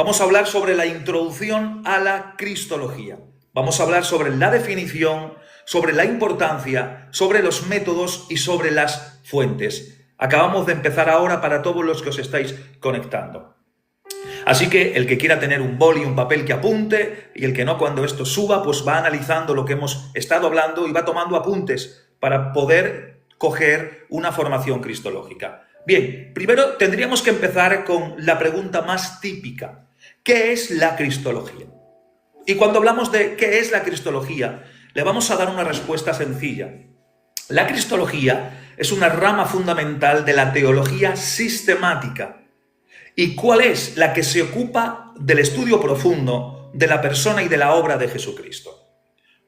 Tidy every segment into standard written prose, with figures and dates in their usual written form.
Vamos a hablar sobre la introducción a la cristología. Vamos a hablar sobre la definición, sobre la importancia, sobre los métodos y sobre las fuentes. Acabamos de empezar ahora para todos los que os estáis conectando. Así que el que quiera tener un boli y un papel que apunte, y el que no, cuando esto suba, pues va analizando lo que hemos estado hablando y va tomando apuntes para poder coger una formación cristológica. Bien, primero tendríamos que empezar con la pregunta más típica. ¿Qué es la cristología? Y cuando hablamos de qué es la cristología, le vamos a dar una respuesta sencilla. La cristología es una rama fundamental de la teología sistemática. ¿Y cuál es? La que se ocupa del estudio profundo de la persona y de la obra de Jesucristo.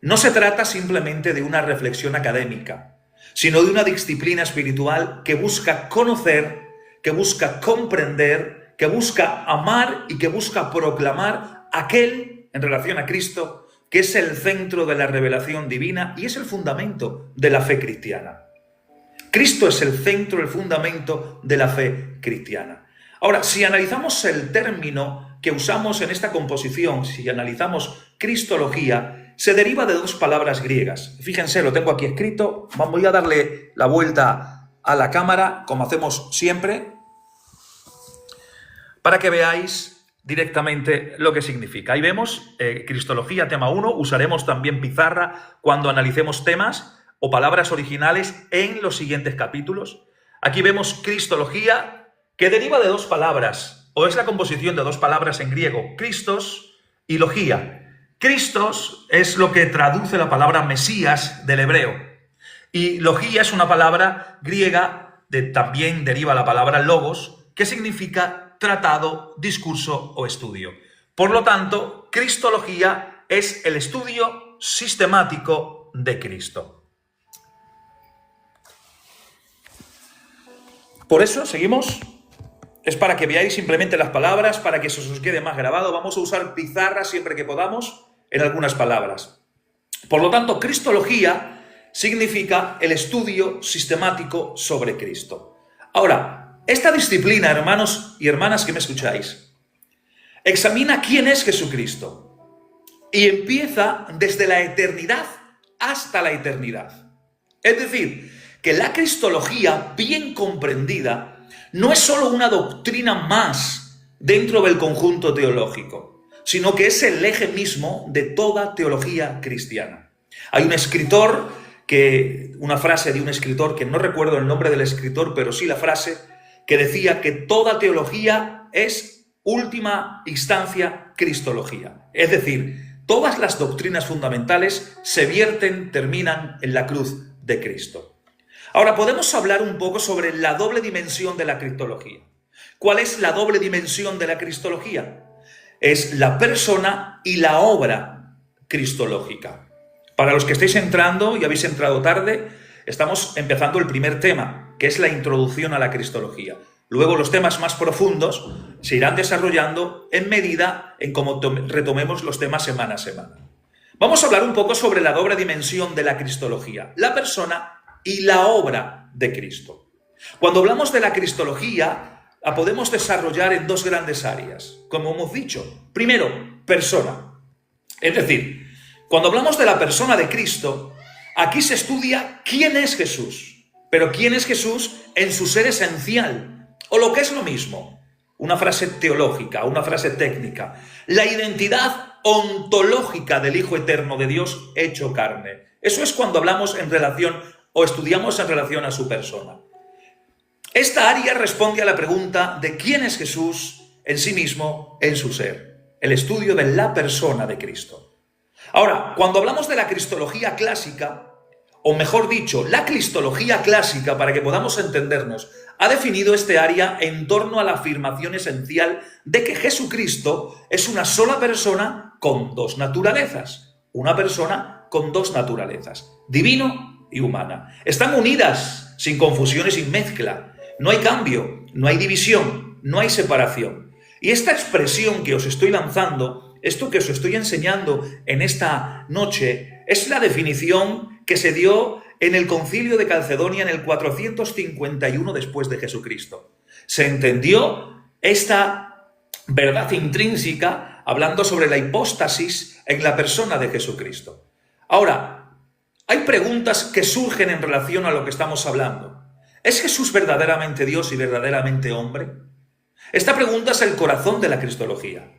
No se trata simplemente de una reflexión académica, sino de una disciplina espiritual que busca conocer, que busca comprender, que busca amar y que busca proclamar aquel, en relación a Cristo, que es el centro de la revelación divina y es el fundamento de la fe cristiana. Cristo es el centro, el fundamento de la fe cristiana. Ahora, si analizamos el término que usamos en esta composición, si analizamos cristología, se deriva de dos palabras griegas. Fíjense, lo tengo aquí escrito. Voy a darle la vuelta a la cámara, como hacemos siempre, para que veáis directamente lo que significa. Ahí vemos cristología, tema 1. Usaremos también pizarra cuando analicemos temas o palabras originales en los siguientes capítulos. Aquí vemos cristología, que deriva de dos palabras, o es la composición de dos palabras en griego, Christos y logía. Christos es lo que traduce la palabra Mesías del hebreo, y logía es una palabra griega, también deriva la palabra logos, que significa tratado, discurso o estudio. Por lo tanto, cristología es el estudio sistemático de Cristo. Por eso, seguimos. Es para que veáis simplemente las palabras, para que eso os quede más grabado. Vamos a usar pizarra siempre que podamos en algunas palabras. Por lo tanto, cristología significa el estudio sistemático sobre Cristo. Ahora, esta disciplina, hermanos y hermanas que me escucháis, examina quién es Jesucristo y empieza desde la eternidad hasta la eternidad. Es decir, que la cristología bien comprendida no es solo una doctrina más dentro del conjunto teológico, sino que es el eje mismo de toda teología cristiana. Hay un escritor, una frase de un escritor, que no recuerdo el nombre del escritor, pero sí la frase, que decía que toda teología es última instancia cristología. Es decir, todas las doctrinas fundamentales se vierten, terminan en la cruz de Cristo. Ahora, podemos hablar un poco sobre la doble dimensión de la cristología. ¿Cuál es la doble dimensión de la cristología? Es la persona y la obra cristológica. Para los que estáis entrando y habéis entrado tarde, estamos empezando el primer tema, que es la introducción a la cristología. Luego los temas más profundos se irán desarrollando en medida en cómo retomemos los temas semana a semana. Vamos a hablar un poco sobre la doble dimensión de la cristología, la persona y la obra de Cristo. Cuando hablamos de la cristología, la podemos desarrollar en dos grandes áreas, como hemos dicho. Primero, persona. Es decir, cuando hablamos de la persona de Cristo, aquí se estudia quién es Jesús, pero quién es Jesús en su ser esencial, o lo que es lo mismo, una frase teológica, una frase técnica, la identidad ontológica del Hijo Eterno de Dios hecho carne. Eso es cuando hablamos en relación o estudiamos en relación a su persona. Esta área responde a la pregunta de quién es Jesús en sí mismo, en su ser, el estudio de la persona de Cristo. Ahora, cuando hablamos de la cristología clásica, o mejor dicho, la cristología clásica, para que podamos entendernos, ha definido este área en torno a la afirmación esencial de que Jesucristo es una sola persona con dos naturalezas. Una persona con dos naturalezas, divino y humana. Están unidas, sin confusión y sin mezcla. No hay cambio, no hay división, no hay separación. Y esta expresión que os estoy lanzando, esto que os estoy enseñando en esta noche, es la definición que se dio en el Concilio de Calcedonia en el 451 después de Jesucristo. Se entendió esta verdad intrínseca, hablando sobre la hipóstasis en la persona de Jesucristo. Ahora, hay preguntas que surgen en relación a lo que estamos hablando. ¿Es Jesús verdaderamente Dios y verdaderamente hombre? Esta pregunta es el corazón de la cristología,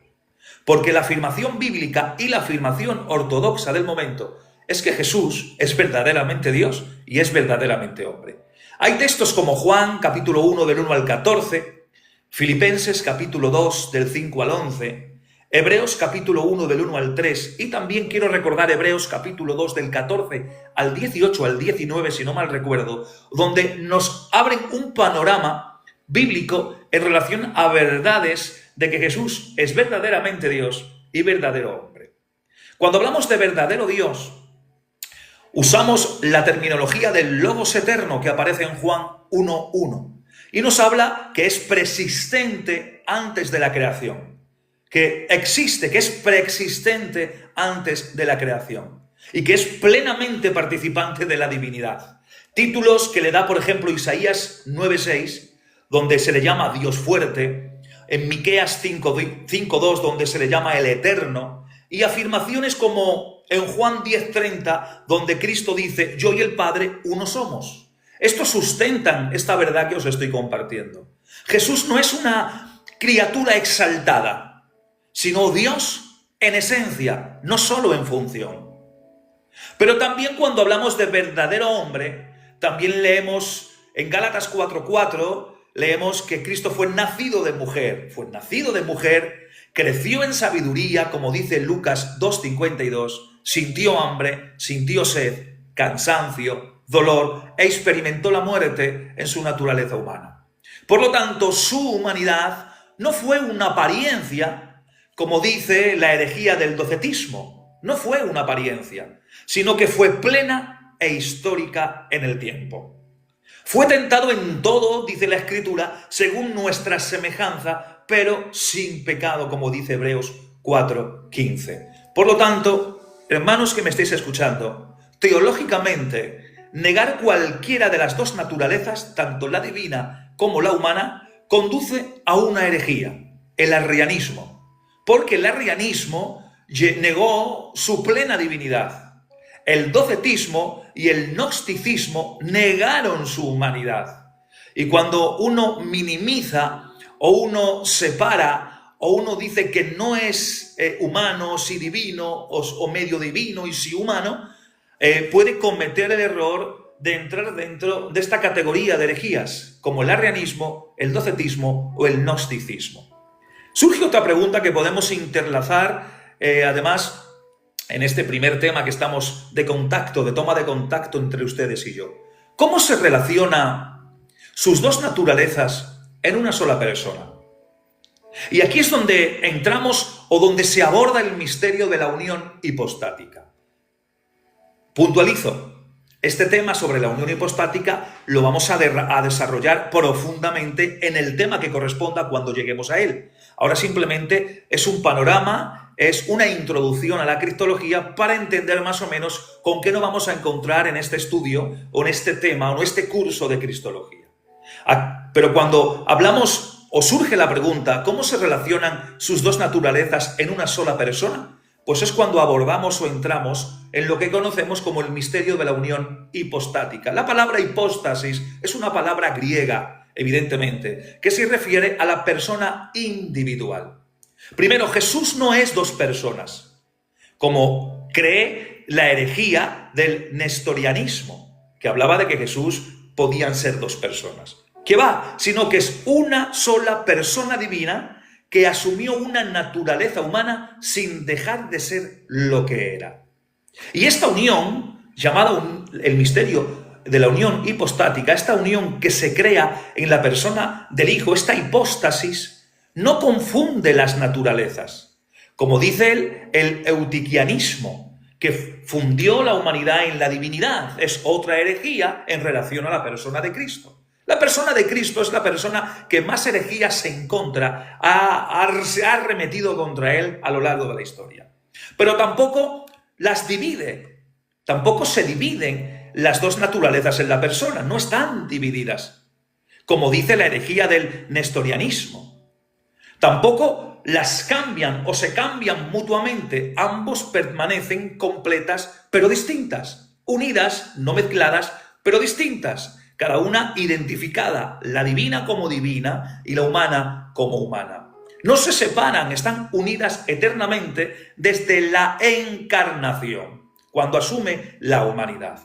porque la afirmación bíblica y la afirmación ortodoxa del momento es que Jesús es verdaderamente Dios y es verdaderamente hombre. Hay textos como Juan, capítulo 1, del 1 al 14, Filipenses, capítulo 2, del 5 al 11, Hebreos, capítulo 1, del 1 al 3, y también quiero recordar Hebreos, capítulo 2, del 14 al 18 al 19, si no mal recuerdo, donde nos abren un panorama bíblico en relación a verdades de que Jesús es verdaderamente Dios y verdadero hombre. Cuando hablamos de verdadero Dios, usamos la terminología del Logos eterno que aparece en Juan 1:1 y nos habla que es preexistente antes de la creación, que existe, que es preexistente antes de la creación y que es plenamente participante de la divinidad. Títulos que le da, por ejemplo, Isaías 9:6, donde se le llama Dios fuerte, en Miqueas 5:2, donde se le llama el Eterno, y afirmaciones como en Juan 10:30, donde Cristo dice, yo y el Padre uno somos. Estos sustentan esta verdad que os estoy compartiendo. Jesús no es una criatura exaltada, sino Dios en esencia, no solo en función. Pero también cuando hablamos de verdadero hombre, también leemos en Gálatas 4:4, leemos que Cristo fue nacido de mujer, creció en sabiduría, como dice Lucas 2:52, sintió hambre, sintió sed, cansancio, dolor e experimentó la muerte en su naturaleza humana. Por lo tanto, su humanidad no fue una apariencia, como dice la herejía del docetismo, no fue una apariencia, sino que fue plena e histórica en el tiempo. Fue tentado en todo, dice la Escritura, según nuestra semejanza, pero sin pecado, como dice Hebreos 4:15. Por lo tanto, hermanos que me estéis escuchando, teológicamente, negar cualquiera de las dos naturalezas, tanto la divina como la humana, conduce a una herejía, el arrianismo, porque el arrianismo negó su plena divinidad. El docetismo y el gnosticismo negaron su humanidad. Y cuando uno minimiza o uno separa o uno dice que no es humano, si divino o medio divino y si humano, puede cometer el error de entrar dentro de esta categoría de herejías, como el arrianismo, el docetismo o el gnosticismo. Surge otra pregunta que podemos interlazar, además, en este primer tema que estamos de contacto, de toma de contacto entre ustedes y yo. ¿Cómo se relaciona sus dos naturalezas en una sola persona? Y aquí es donde entramos o donde se aborda el misterio de la unión hipostática. Puntualizo, este tema sobre la unión hipostática lo vamos a desarrollar profundamente en el tema que corresponda cuando lleguemos a él. Ahora simplemente es un panorama, es una introducción a la cristología para entender más o menos con qué nos vamos a encontrar en este estudio o en este tema o en este curso de cristología. Pero cuando hablamos o surge la pregunta, ¿cómo se relacionan sus dos naturalezas en una sola persona? Pues es cuando abordamos o entramos en lo que conocemos como el misterio de la unión hipostática. La palabra hipóstasis es una palabra griega, evidentemente, que se refiere a la persona individual. Primero, Jesús no es dos personas, como cree la herejía del nestorianismo, que hablaba de que Jesús podían ser dos personas. Que va, sino que es una sola persona divina que asumió una naturaleza humana sin dejar de ser lo que era. Y esta unión, llamada el misterio de la unión hipostática, esta unión que se crea en la persona del Hijo, esta hipóstasis, no confunde las naturalezas. Como dice él, el eutiquianismo, que fundió la humanidad en la divinidad, es otra herejía en relación a la persona de Cristo. La persona de Cristo es la persona que más herejías se encuentra, se ha arremetido contra él a lo largo de la historia. Pero tampoco las divide, tampoco se dividen las dos naturalezas en la persona, no están divididas, como dice la herejía del nestorianismo. Tampoco las cambian o se cambian mutuamente, ambos permanecen completas pero distintas, unidas, no mezcladas, pero distintas, cada una identificada, la divina como divina y la humana como humana. No se separan, están unidas eternamente desde la encarnación, cuando asume la humanidad.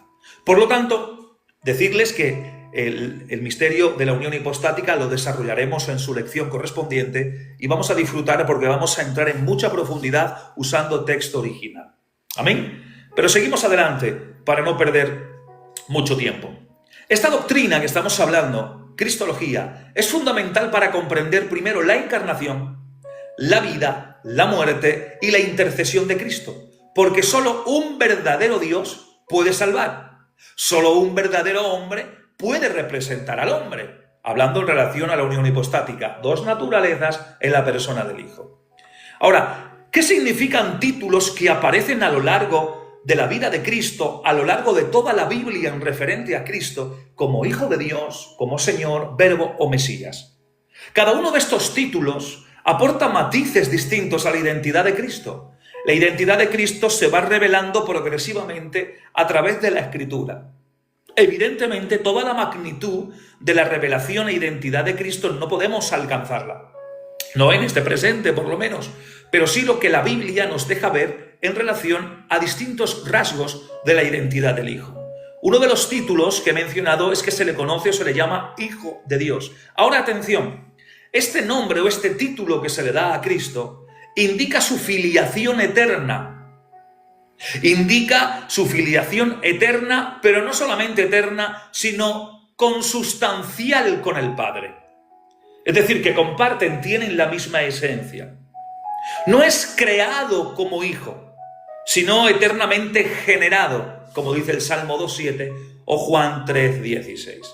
Por lo tanto, decirles que el misterio de la unión hipostática lo desarrollaremos en su lección correspondiente y vamos a disfrutar porque vamos a entrar en mucha profundidad usando texto original. ¿Amén? Pero seguimos adelante para no perder mucho tiempo. Esta doctrina que estamos hablando, cristología, es fundamental para comprender primero la encarnación, la vida, la muerte y la intercesión de Cristo, porque solo un verdadero Dios puede salvar, solo un verdadero hombre puede representar al hombre, hablando en relación a la unión hipostática, dos naturalezas en la persona del Hijo. Ahora, ¿qué significan títulos que aparecen a lo largo de la vida de Cristo, a lo largo de toda la Biblia en referente a Cristo, como Hijo de Dios, como Señor, Verbo o Mesías? Cada uno de estos títulos aporta matices distintos a la identidad de Cristo. La identidad de Cristo se va revelando progresivamente a través de la Escritura. Evidentemente, toda la magnitud de la revelación e identidad de Cristo no podemos alcanzarla. No en este presente, por lo menos, pero sí lo que la Biblia nos deja ver en relación a distintos rasgos de la identidad del Hijo. Uno de los títulos que he mencionado es que se le conoce o se le llama Hijo de Dios. Ahora, atención, este nombre o este título que se le da a Cristo indica su filiación eterna. Indica su filiación eterna, pero no solamente eterna, sino consustancial con el Padre. Es decir, que comparten, tienen la misma esencia. No es creado como hijo, sino eternamente generado, como dice el Salmo 2.7 o Juan 3.16.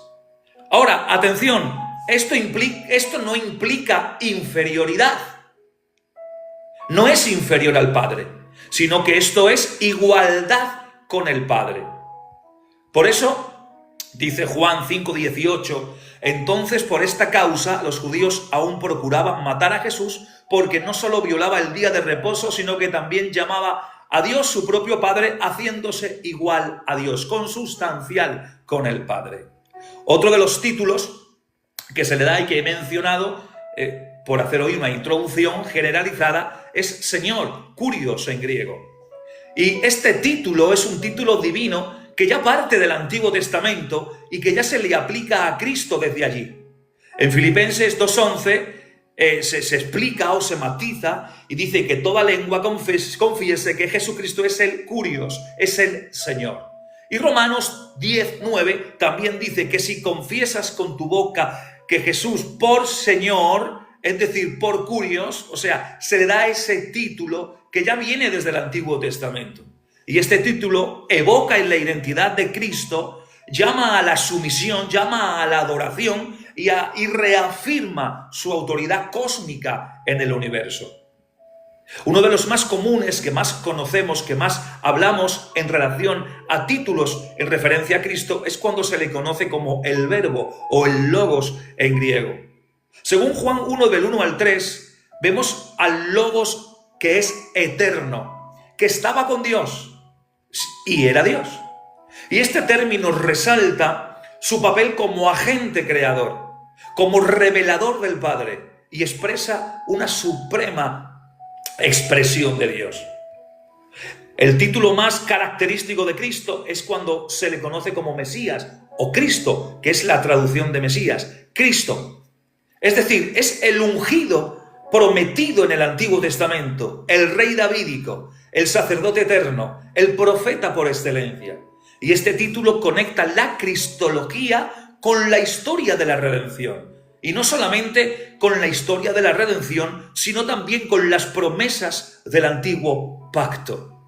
Ahora, atención, esto no implica inferioridad. No es inferior al Padre, sino que esto es igualdad con el Padre. Por eso, dice Juan 5.18, entonces por esta causa los judíos aún procuraban matar a Jesús porque no solo violaba el día de reposo, sino que también llamaba a Dios su propio Padre, haciéndose igual a Dios, consustancial con el Padre. Otro de los títulos que se le da y que he mencionado, por hacer hoy una introducción generalizada, es Señor, Kurios en griego. Y este título es un título divino que ya parte del Antiguo Testamento y que ya se le aplica a Cristo desde allí. En Filipenses 2.11 se explica o se matiza y dice que toda lengua confiese que Jesucristo es el Kurios, es el Señor. Y Romanos 10.9 también dice que si confiesas con tu boca que Jesús por Señor, es decir, por Kurios, o sea, se le da ese título que ya viene desde el Antiguo Testamento. Y este título evoca en la identidad de Cristo, llama a la sumisión, llama a la adoración y reafirma su autoridad cósmica en el universo. Uno de los más comunes, que más conocemos, que más hablamos en relación a títulos en referencia a Cristo, es cuando se le conoce como el Verbo o el Logos en griego. Según Juan 1, del 1 al 3, vemos al Logos que es eterno, que estaba con Dios y era Dios. Y este término resalta su papel como agente creador, como revelador del Padre, y expresa una suprema expresión de Dios. El título más característico de Cristo es cuando se le conoce como Mesías o Cristo, que es la traducción de Mesías, Cristo. Es decir, es el ungido prometido en el Antiguo Testamento, el rey davídico, el sacerdote eterno, el profeta por excelencia. Y este título conecta la cristología con la historia de la redención. Y no solamente con la historia de la redención, sino también con las promesas del antiguo pacto.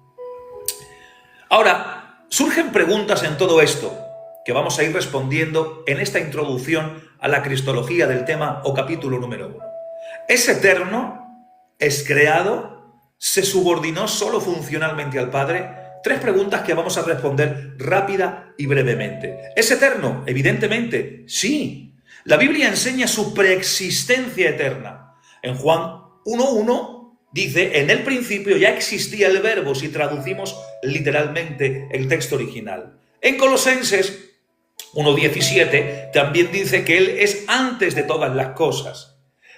Ahora, surgen preguntas en todo esto, que vamos a ir respondiendo en esta introducción a la cristología del tema o capítulo número 1. ¿Es eterno? ¿Es creado? ¿Se subordinó solo funcionalmente al Padre? Tres preguntas que vamos a responder rápida y brevemente. ¿Es eterno? Evidentemente, sí. La Biblia enseña su preexistencia eterna. En Juan 1.1 dice, en el principio ya existía el verbo, si traducimos literalmente el texto original. En Colosenses 1.17 también dice que Él es antes de todas las cosas.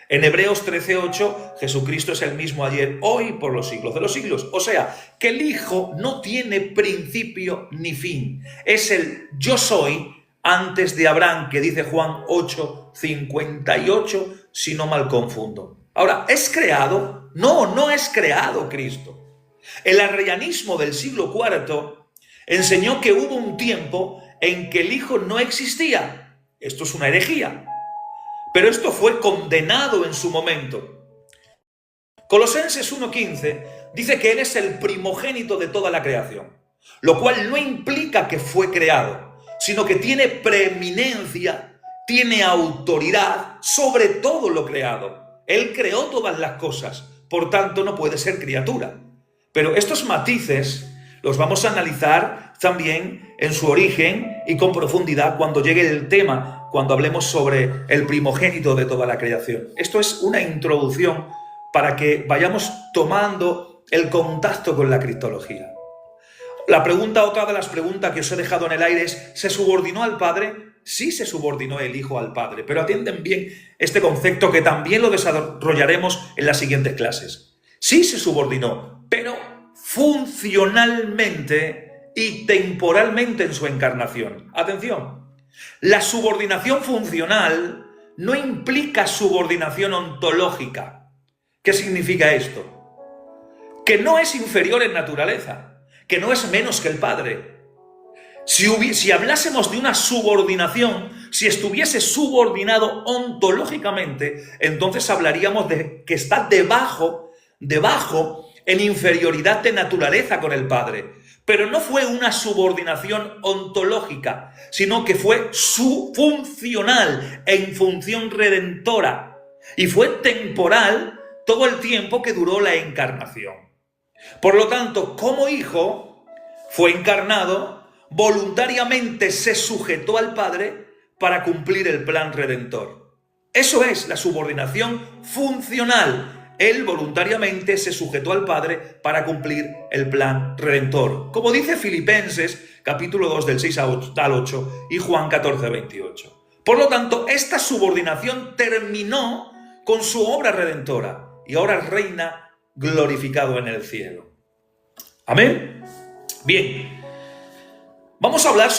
En Hebreos 13.8, Jesucristo es el mismo ayer, hoy, por los siglos de los siglos. O sea, que el Hijo no tiene principio ni fin. Es el yo soy antes de Abraham, que dice Juan 8.58, si no mal confundo. Ahora, ¿es creado? No, no es creado Cristo. El arrianismo del siglo IV enseñó que hubo un tiempo en que el Hijo no existía. Esto es una herejía. Pero esto fue condenado en su momento. Colosenses 1.15 dice que Él es el primogénito de toda la creación, lo cual no implica que fue creado, sino que tiene preeminencia, tiene autoridad sobre todo lo creado. Él creó todas las cosas, por tanto no puede ser criatura. Pero estos matices los vamos a analizar también en su origen y con profundidad cuando llegue el tema, cuando hablemos sobre el primogénito de toda la creación. Esto es una introducción para que vayamos tomando el contacto con la cristología. Otra de las preguntas que os he dejado en el aire es, ¿se subordinó al Padre? Sí se subordinó el Hijo al Padre, pero atienden bien este concepto que también lo desarrollaremos en las siguientes clases. Sí se subordinó, pero funcionalmente y temporalmente en su encarnación. Atención, la subordinación funcional no implica subordinación ontológica. ¿Qué significa esto? Que no es inferior en naturaleza, que no es menos que el Padre. Si hablásemos de una subordinación, si estuviese subordinado ontológicamente, entonces hablaríamos de que está debajo en inferioridad de naturaleza con el Padre. Pero no fue una subordinación ontológica, sino que fue funcional, en función redentora. Y fue temporal todo el tiempo que duró la encarnación. Por lo tanto, como Hijo, fue encarnado, voluntariamente se sujetó al Padre para cumplir el plan redentor. Eso es la subordinación funcional. Él voluntariamente se sujetó al Padre para cumplir el plan redentor. Como dice Filipenses, capítulo 2, del 6 al 8, y Juan 14, 28. Por lo tanto, esta subordinación terminó con su obra redentora y ahora reina glorificado en el cielo. Amén. Bien, vamos a hablar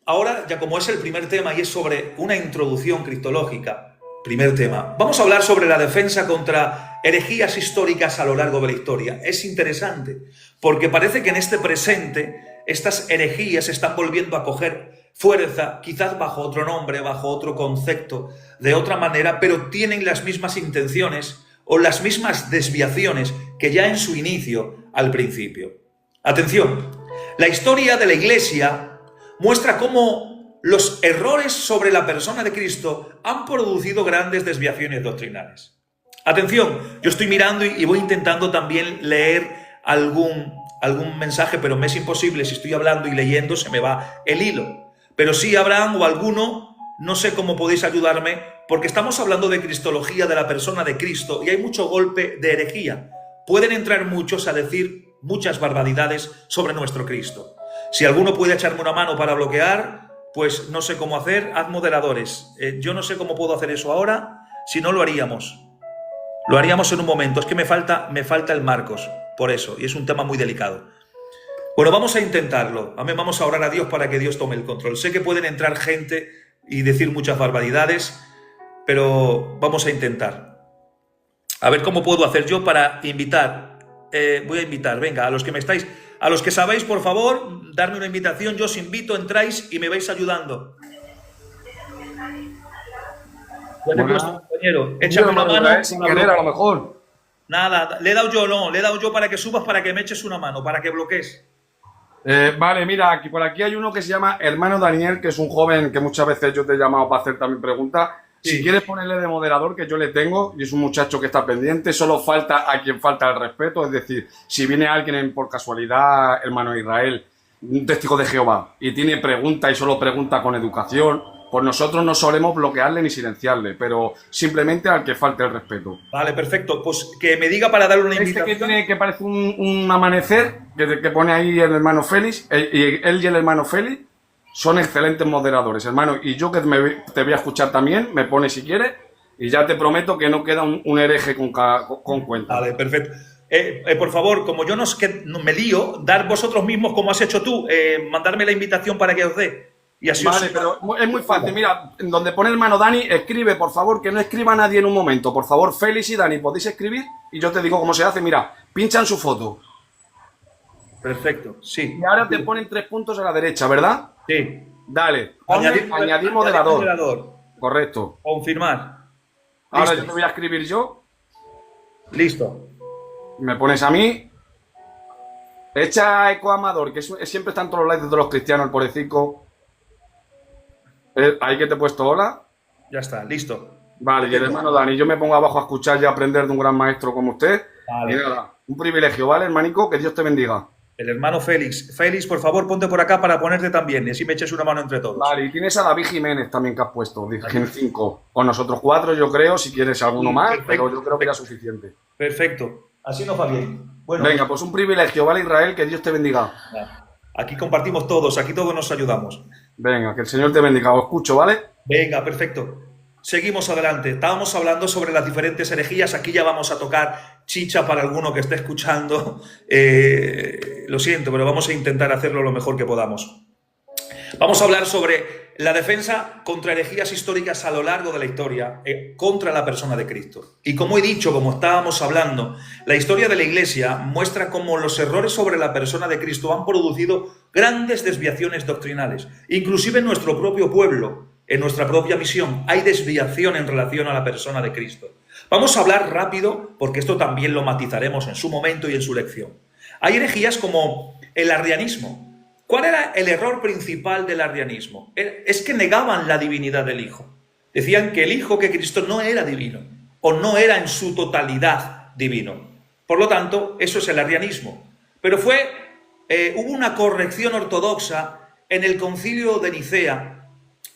ahora, ya como es el primer tema y es sobre una introducción cristológica, primer tema, vamos a hablar sobre la defensa contra herejías históricas a lo largo de la historia. Es interesante, porque parece que en este presente estas herejías están volviendo a coger fuerza, quizás bajo otro nombre, bajo otro concepto, de otra manera, pero tienen las mismas intenciones o las mismas desviaciones que ya en su inicio, al principio. Atención, la historia de la Iglesia muestra cómo los errores sobre la persona de Cristo han producido grandes desviaciones doctrinales. Atención, yo estoy mirando y voy intentando también leer algún mensaje, pero me es imposible. Si estoy hablando y leyendo, se me va el hilo. Pero sí, Abraham o alguno, no sé cómo podéis ayudarme, porque estamos hablando de cristología, de la persona de Cristo, y hay mucho golpe de herejía. Pueden entrar muchos a decir muchas barbaridades sobre nuestro Cristo. Si alguno puede echarme una mano para bloquear, pues no sé cómo hacer, haz moderadores. Yo no sé cómo puedo hacer eso ahora, si no lo haríamos. Lo haríamos en un momento, es que me falta el Marcos, por eso, y es un tema muy delicado. Bueno, vamos a intentarlo. Amén, vamos a orar a Dios para que Dios tome el control. Sé que pueden entrar gente y decir muchas barbaridades, pero vamos a intentar. A ver cómo puedo hacer yo para invitar. Voy a invitar, venga, a los que sabéis, por favor, darme una invitación, yo os invito, entráis y me vais ayudando. Ya te he puesto, compañero, échame una mano. Sin querer, a lo mejor. Nada, le he dado yo para que subas, para que me eches una mano, para que bloquees. Vale, mira, por aquí hay uno que se llama Hermano Daniel, que es un joven que muchas veces yo te he llamado para hacer también preguntas. Sí. Si quieres ponerle de moderador, que yo le tengo, y es un muchacho que está pendiente, solo falta a quien falta el respeto, es decir, si viene alguien por casualidad, hermano Israel, un testigo de Jehová, y tiene preguntas y solo pregunta con educación, pues nosotros no solemos bloquearle ni silenciarle, pero simplemente al que falte el respeto. Vale, perfecto. Pues que me diga para darle una invitación. Que parece un amanecer, que pone ahí el hermano Félix, él y el hermano Félix son excelentes moderadores, hermano, y yo que te voy a escuchar también, me pone si quieres, y ya te prometo que no queda un hereje con cuenta. Vale, perfecto. Por favor, como yo no me lío, dar vosotros mismos como has hecho tú, mandarme la invitación para que os dé. Y así vale, pero es muy fácil. Mira, donde pone el hermano Dani, escribe, por favor, que no escriba nadie en un momento. Por favor, Félix y Dani, podéis escribir y yo te digo cómo se hace. Mira, pincha en su foto. Perfecto, sí. Y ahora te ponen 3 puntos a la derecha, ¿verdad? Sí. Dale, añadir moderador. Correcto. Confirmar. Ahora yo te voy a escribir yo. Listo. Me pones a mí. Echa eco Amador, que siempre está en todos los likes de los cristianos, el pobrecito. Ahí que te he puesto hola. Ya está, listo. Vale, y el hermano Dani, yo me pongo abajo a escuchar y a aprender de un gran maestro como usted. Vale. Y nada, un privilegio, ¿vale, hermanico? Que Dios te bendiga. El hermano Félix. Félix, por favor, ponte por acá para ponerte también y así me eches una mano entre todos. Vale, y tienes a David Jiménez también que has puesto, en 5. Con nosotros 4, yo creo, si quieres alguno más, perfecto, pero yo creo que era suficiente. Perfecto, así nos va bien. Bueno, venga, pues un privilegio, ¿vale, Israel? Que Dios te bendiga. Aquí compartimos todos, aquí todos nos ayudamos. Venga, que el Señor te bendiga, os escucho, ¿vale? Venga, perfecto. Seguimos adelante. Estábamos hablando sobre las diferentes herejías. Aquí ya vamos a tocar chicha para alguno que esté escuchando. Lo siento, pero vamos a intentar hacerlo lo mejor que podamos. Vamos a hablar sobre la defensa contra herejías históricas a lo largo de la historia, contra la persona de Cristo. Y como he dicho, como estábamos hablando, la historia de la Iglesia muestra cómo los errores sobre la persona de Cristo han producido grandes desviaciones doctrinales. Inclusive en nuestro propio pueblo, en nuestra propia misión, hay desviación en relación a la persona de Cristo. Vamos a hablar rápido, porque esto también lo matizaremos en su momento y en su lección. Hay herejías como el arrianismo. ¿Cuál era el error principal del arrianismo? Es que negaban la divinidad del Hijo. Decían que el Hijo, que Cristo no era divino, o no era en su totalidad divino. Por lo tanto, eso es el arrianismo. Pero hubo una corrección ortodoxa en el concilio de Nicea,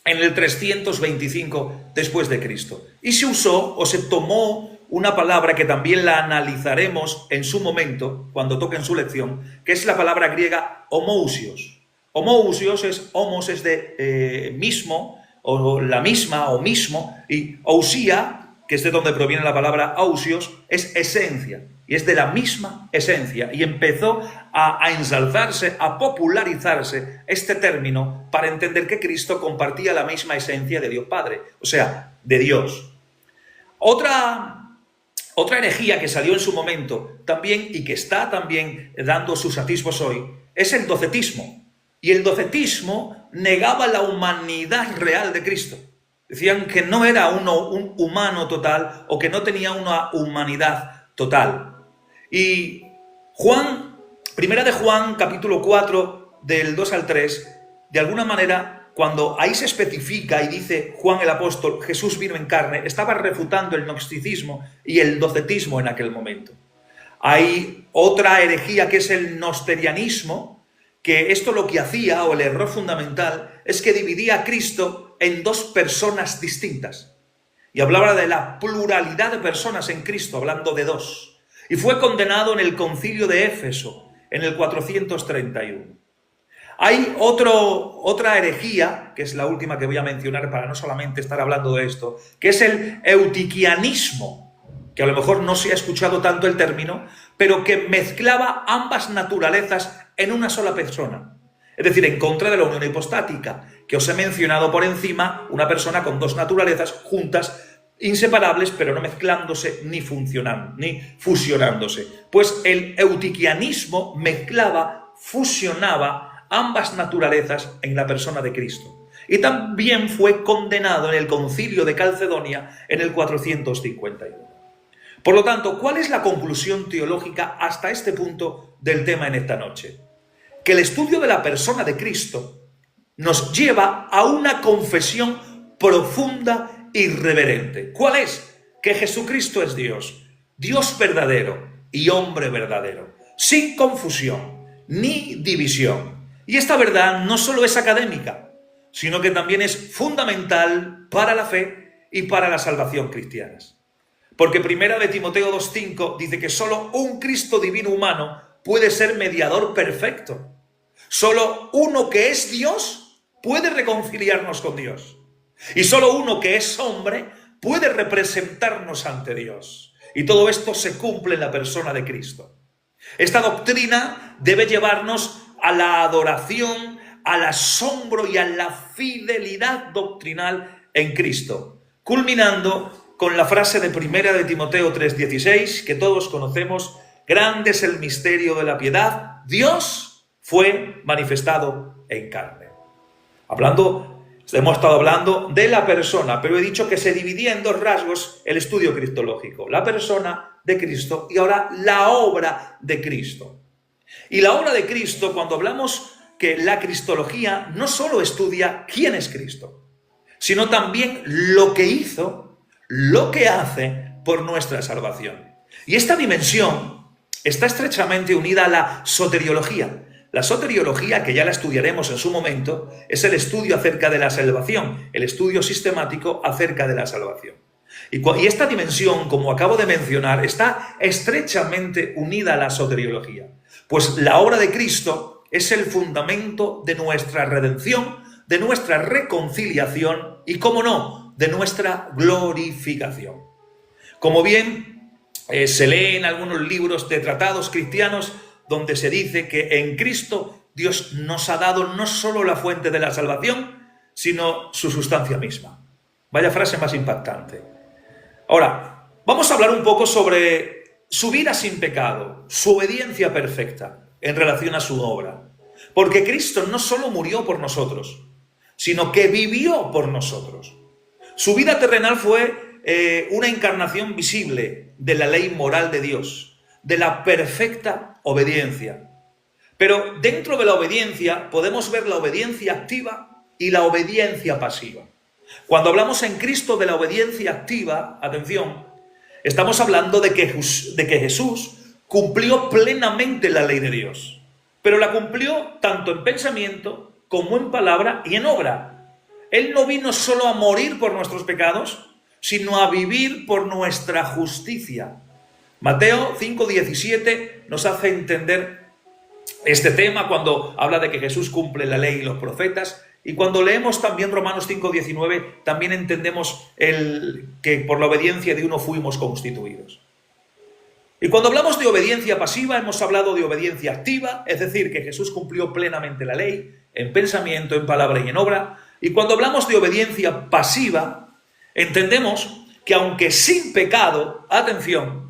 en el 325 después de Cristo. Y se usó o se tomó una palabra que también la analizaremos en su momento, cuando toque en su lección, que es la palabra griega homousios. Homousios es homos, es de mismo, o la misma, o mismo, y ousia, que es de donde proviene la palabra ausios, es esencia, y es de la misma esencia, y empezó a ensalzarse, a popularizarse este término para entender que Cristo compartía la misma esencia de Dios Padre, o sea, de Dios. Otra herejía que salió en su momento también y que está también dando sus atisbos hoy es el docetismo. Y el docetismo negaba la humanidad real de Cristo. Decían que no era un humano total o que no tenía una humanidad total. Y Primera de Juan, capítulo 4, del 2 al 3, de alguna manera, cuando ahí se especifica y dice Juan el apóstol, Jesús vino en carne, estaba refutando el gnosticismo y el docetismo en aquel momento. Hay otra herejía que es el nosterianismo, que esto lo que hacía, o el error fundamental, es que dividía a Cristo en 2 personas distintas. Y hablaba de la pluralidad de personas en Cristo, hablando de 2. Y fue condenado en el concilio de Éfeso, en el 431. Hay otra herejía, que es la última que voy a mencionar para no solamente estar hablando de esto, que es el eutiquianismo, que a lo mejor no se ha escuchado tanto el término, pero que mezclaba ambas naturalezas en una sola persona. Es decir, en contra de la unión hipostática, que os he mencionado por encima, una persona con 2 naturalezas juntas, inseparables, pero no mezclándose ni fusionándose. Pues el eutiquianismo mezclaba, fusionaba ambas naturalezas en la persona de Cristo. Y también fue condenado en el concilio de Calcedonia en el 451. Por lo tanto, ¿cuál es la conclusión teológica hasta este punto del tema en esta noche? Que el estudio de la persona de Cristo nos lleva a una confesión profunda y reverente. ¿Cuál es? Que Jesucristo es Dios, Dios verdadero y hombre verdadero, sin confusión ni división. Y esta verdad no solo es académica, sino que también es fundamental para la fe y para la salvación cristianas. Porque 1 de Timoteo 2:5 dice que solo un Cristo divino humano puede ser mediador perfecto. Solo uno que es Dios puede reconciliarnos con Dios. Y solo uno que es hombre puede representarnos ante Dios. Y todo esto se cumple en la persona de Cristo. Esta doctrina debe llevarnos a la adoración, al asombro y a la fidelidad doctrinal en Cristo, culminando con la frase de 1 de Timoteo 3:16 que todos conocemos: grande es el misterio de la piedad, Dios fue manifestado en carne. Hemos estado hablando de la persona, pero he dicho que se dividía en dos rasgos el estudio cristológico: la persona de Cristo y ahora la obra de Cristo. Y la obra de Cristo, cuando hablamos que la cristología no solo estudia quién es Cristo, sino también lo que hizo, lo que hace por nuestra salvación. Y esta dimensión está estrechamente unida a la soteriología. La soteriología, que ya la estudiaremos en su momento, es el estudio acerca de la salvación, el estudio sistemático acerca de la salvación. Y esta dimensión, como acabo de mencionar, está estrechamente unida a la soteriología. Pues la obra de Cristo es el fundamento de nuestra redención, de nuestra reconciliación y, cómo no, de nuestra glorificación. Como bien se lee en algunos libros de tratados cristianos, donde se dice que en Cristo Dios nos ha dado no solo la fuente de la salvación, sino su sustancia misma. Vaya frase más impactante. Ahora, vamos a hablar un poco sobre su vida sin pecado, su obediencia perfecta en relación a su obra. Porque Cristo no solo murió por nosotros, sino que vivió por nosotros. Su vida terrenal fue una encarnación visible de la ley moral de Dios, de la perfecta obediencia. Pero dentro de la obediencia podemos ver la obediencia activa y la obediencia pasiva. Cuando hablamos en Cristo de la obediencia activa, atención, estamos hablando de que Jesús cumplió plenamente la ley de Dios, pero la cumplió tanto en pensamiento como en palabra y en obra. Él no vino solo a morir por nuestros pecados, sino a vivir por nuestra justicia. Mateo 5:17 nos hace entender este tema cuando habla de que Jesús cumple la ley y los profetas. Y cuando leemos también Romanos 5:19, también entendemos que por la obediencia de uno fuimos constituidos. Y cuando hablamos de obediencia pasiva, hemos hablado de obediencia activa, es decir, que Jesús cumplió plenamente la ley, en pensamiento, en palabra y en obra. Y cuando hablamos de obediencia pasiva, entendemos que aunque sin pecado, atención,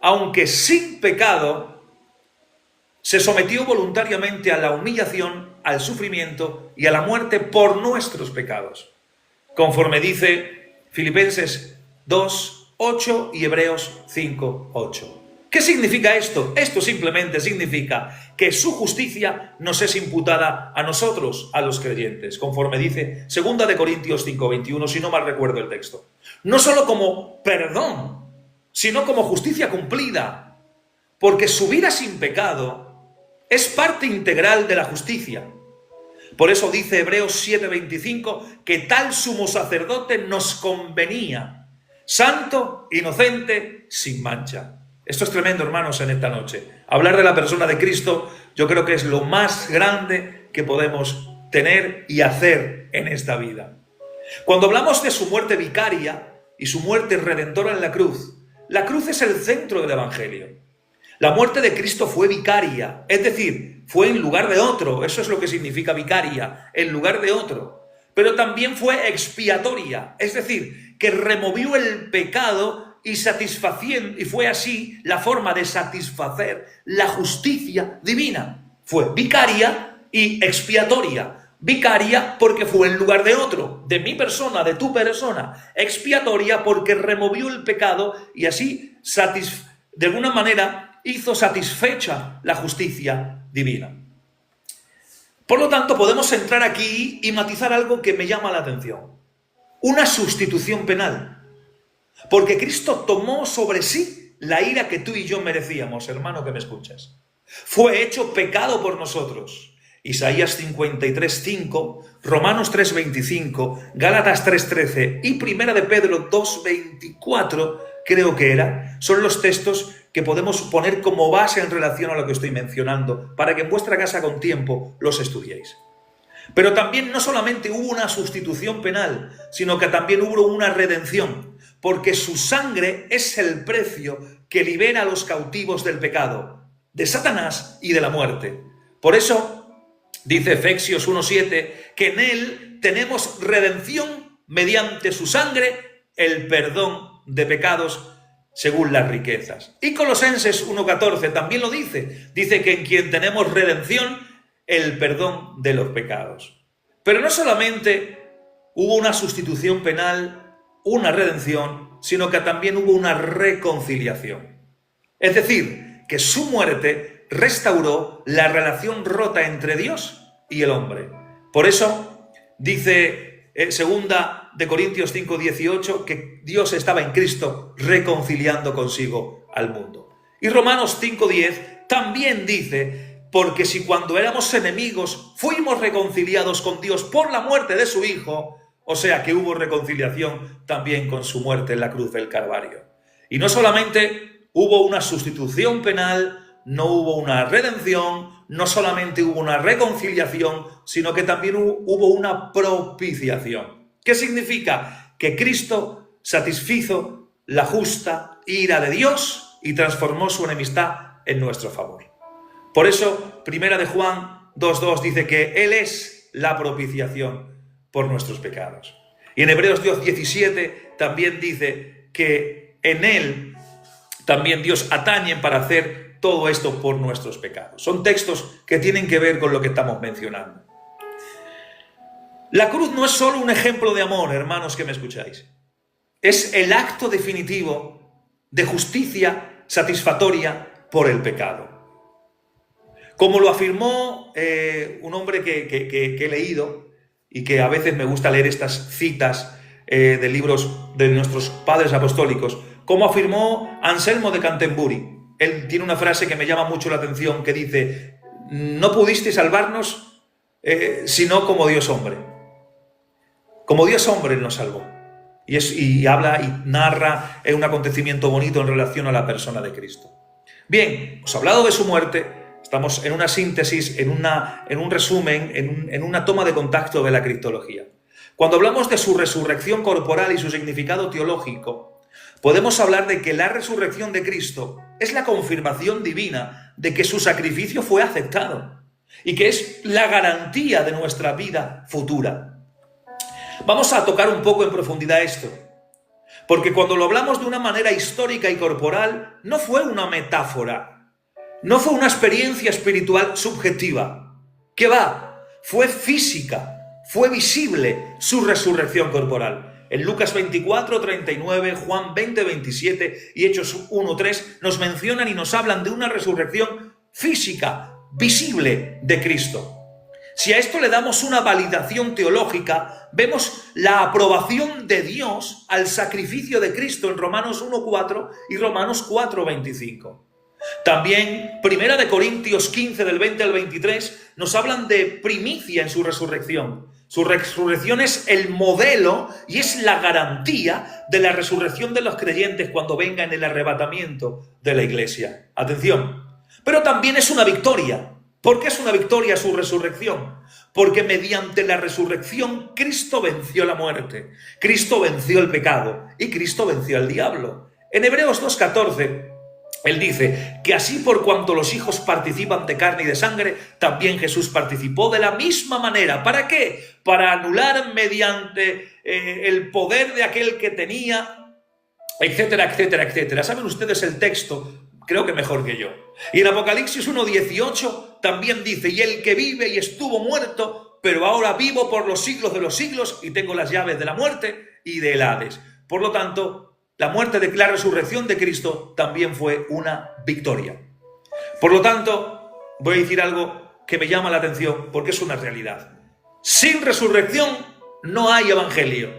aunque sin pecado, se sometió voluntariamente a la humillación, al sufrimiento y a la muerte por nuestros pecados, conforme dice Filipenses 2:8 y Hebreos 5:8. ¿Qué significa esto? Esto simplemente significa que su justicia nos es imputada a nosotros, a los creyentes, conforme dice 2 de Corintios 5:21, si no mal recuerdo el texto. No solo como perdón, sino como justicia cumplida, porque su vida sin pecado es parte integral de la justicia. Por eso dice Hebreos 7:25 que tal sumo sacerdote nos convenía, santo, inocente, sin mancha. Esto es tremendo, hermanos, en esta noche. Hablar de la persona de Cristo yo creo que es lo más grande que podemos tener y hacer en esta vida. Cuando hablamos de su muerte vicaria y su muerte redentora en la cruz es el centro del Evangelio. La muerte de Cristo fue vicaria, es decir, fue en lugar de otro. Eso es lo que significa vicaria, en lugar de otro. Pero también fue expiatoria, es decir, que removió el pecado y fue así la forma de satisfacer la justicia divina. Fue vicaria y expiatoria. Vicaria porque fue en lugar de otro, de mi persona, de tu persona. Expiatoria porque removió el pecado y así de alguna manera hizo satisfecha la justicia divina. Por lo tanto, podemos entrar aquí y matizar algo que me llama la atención. Una sustitución penal. Porque Cristo tomó sobre sí la ira que tú y yo merecíamos, hermano que me escuchas. Fue hecho pecado por nosotros. Isaías 53:5, Romanos 3:25, Gálatas 3:13 y Primera de Pedro 2:24, creo que era, son los textos que podemos poner como base en relación a lo que estoy mencionando, para que en vuestra casa con tiempo los estudiéis. Pero también no solamente hubo una sustitución penal, sino que también hubo una redención, porque su sangre es el precio que libera a los cautivos del pecado, de Satanás y de la muerte. Por eso dice Efesios 1:7 que en él tenemos redención mediante su sangre, el perdón de pecados según las riquezas. Y Colosenses 1:14 también lo dice que en quien tenemos redención, el perdón de los pecados. Pero no solamente hubo una sustitución penal, una redención, sino que también hubo una reconciliación. Es decir, que su muerte restauró la relación rota entre Dios y el hombre. Por eso dice segunda de Corintios 5:18 que Dios estaba en Cristo reconciliando consigo al mundo. Y Romanos 5:10 también dice, porque si cuando éramos enemigos fuimos reconciliados con Dios por la muerte de su Hijo, o sea que hubo reconciliación también con su muerte en la cruz del Calvario. Y no solamente hubo una sustitución penal, no hubo una redención, no solamente hubo una reconciliación, sino que también hubo una propiciación. ¿Qué significa? Que Cristo satisfizo la justa ira de Dios y transformó su enemistad en nuestro favor. Por eso, Primera de Juan 2:2 dice que Él es la propiciación por nuestros pecados. Y en Hebreos 2:17 también dice que en Él también Dios atañe para hacer todo esto por nuestros pecados. Son textos que tienen que ver con lo que estamos mencionando. La cruz no es solo un ejemplo de amor, hermanos que me escucháis. Es el acto definitivo de justicia satisfactoria por el pecado. Como lo afirmó un hombre que he leído y que a veces me gusta leer estas citas de libros de nuestros padres apostólicos, como afirmó Anselmo de Canterbury. Él tiene una frase que me llama mucho la atención que dice: no pudiste salvarnos sino como Dios hombre. Como Dios hombre nos salvó. Y habla y narra un acontecimiento bonito en relación a la persona de Cristo. Bien, os he hablado de su muerte, estamos en una síntesis, en un resumen, en una toma de contacto de la cristología. Cuando hablamos de su resurrección corporal y su significado teológico, podemos hablar de que la resurrección de Cristo es la confirmación divina de que su sacrificio fue aceptado y que es la garantía de nuestra vida futura. Vamos a tocar un poco en profundidad esto, porque cuando lo hablamos de una manera histórica y corporal, no fue una metáfora, no fue una experiencia espiritual subjetiva. ¿Qué va? Fue física, fue visible su resurrección corporal. En Lucas 24:39, Juan 20:27 y Hechos 1:3 nos mencionan y nos hablan de una resurrección física, visible de Cristo. Si a esto le damos una validación teológica, vemos la aprobación de Dios al sacrificio de Cristo en Romanos 1:4 y Romanos 4:25. También, Primera de Corintios 15, del 20 al 23, nos hablan de primicia en su resurrección. Su resurrección es el modelo y es la garantía de la resurrección de los creyentes cuando venga en el arrebatamiento de la iglesia. Atención, pero también es una victoria. ¿Por qué es una victoria su resurrección? Porque mediante la resurrección Cristo venció la muerte, Cristo venció el pecado y Cristo venció al diablo. En Hebreos 2:14, él dice que así por cuanto los hijos participan de carne y de sangre, también Jesús participó de la misma manera. ¿Para qué? Para anular mediante el poder de aquel que tenía, etcétera, etcétera, etcétera. ¿Saben ustedes el texto? Creo que mejor que yo. Y en Apocalipsis 1:18 también dice: y el que vive y estuvo muerto, pero ahora vivo por los siglos de los siglos y tengo las llaves de la muerte y del Hades. Por lo tanto, la resurrección de Cristo también fue una victoria. Por lo tanto, voy a decir algo que me llama la atención porque es una realidad. Sin resurrección no hay evangelio.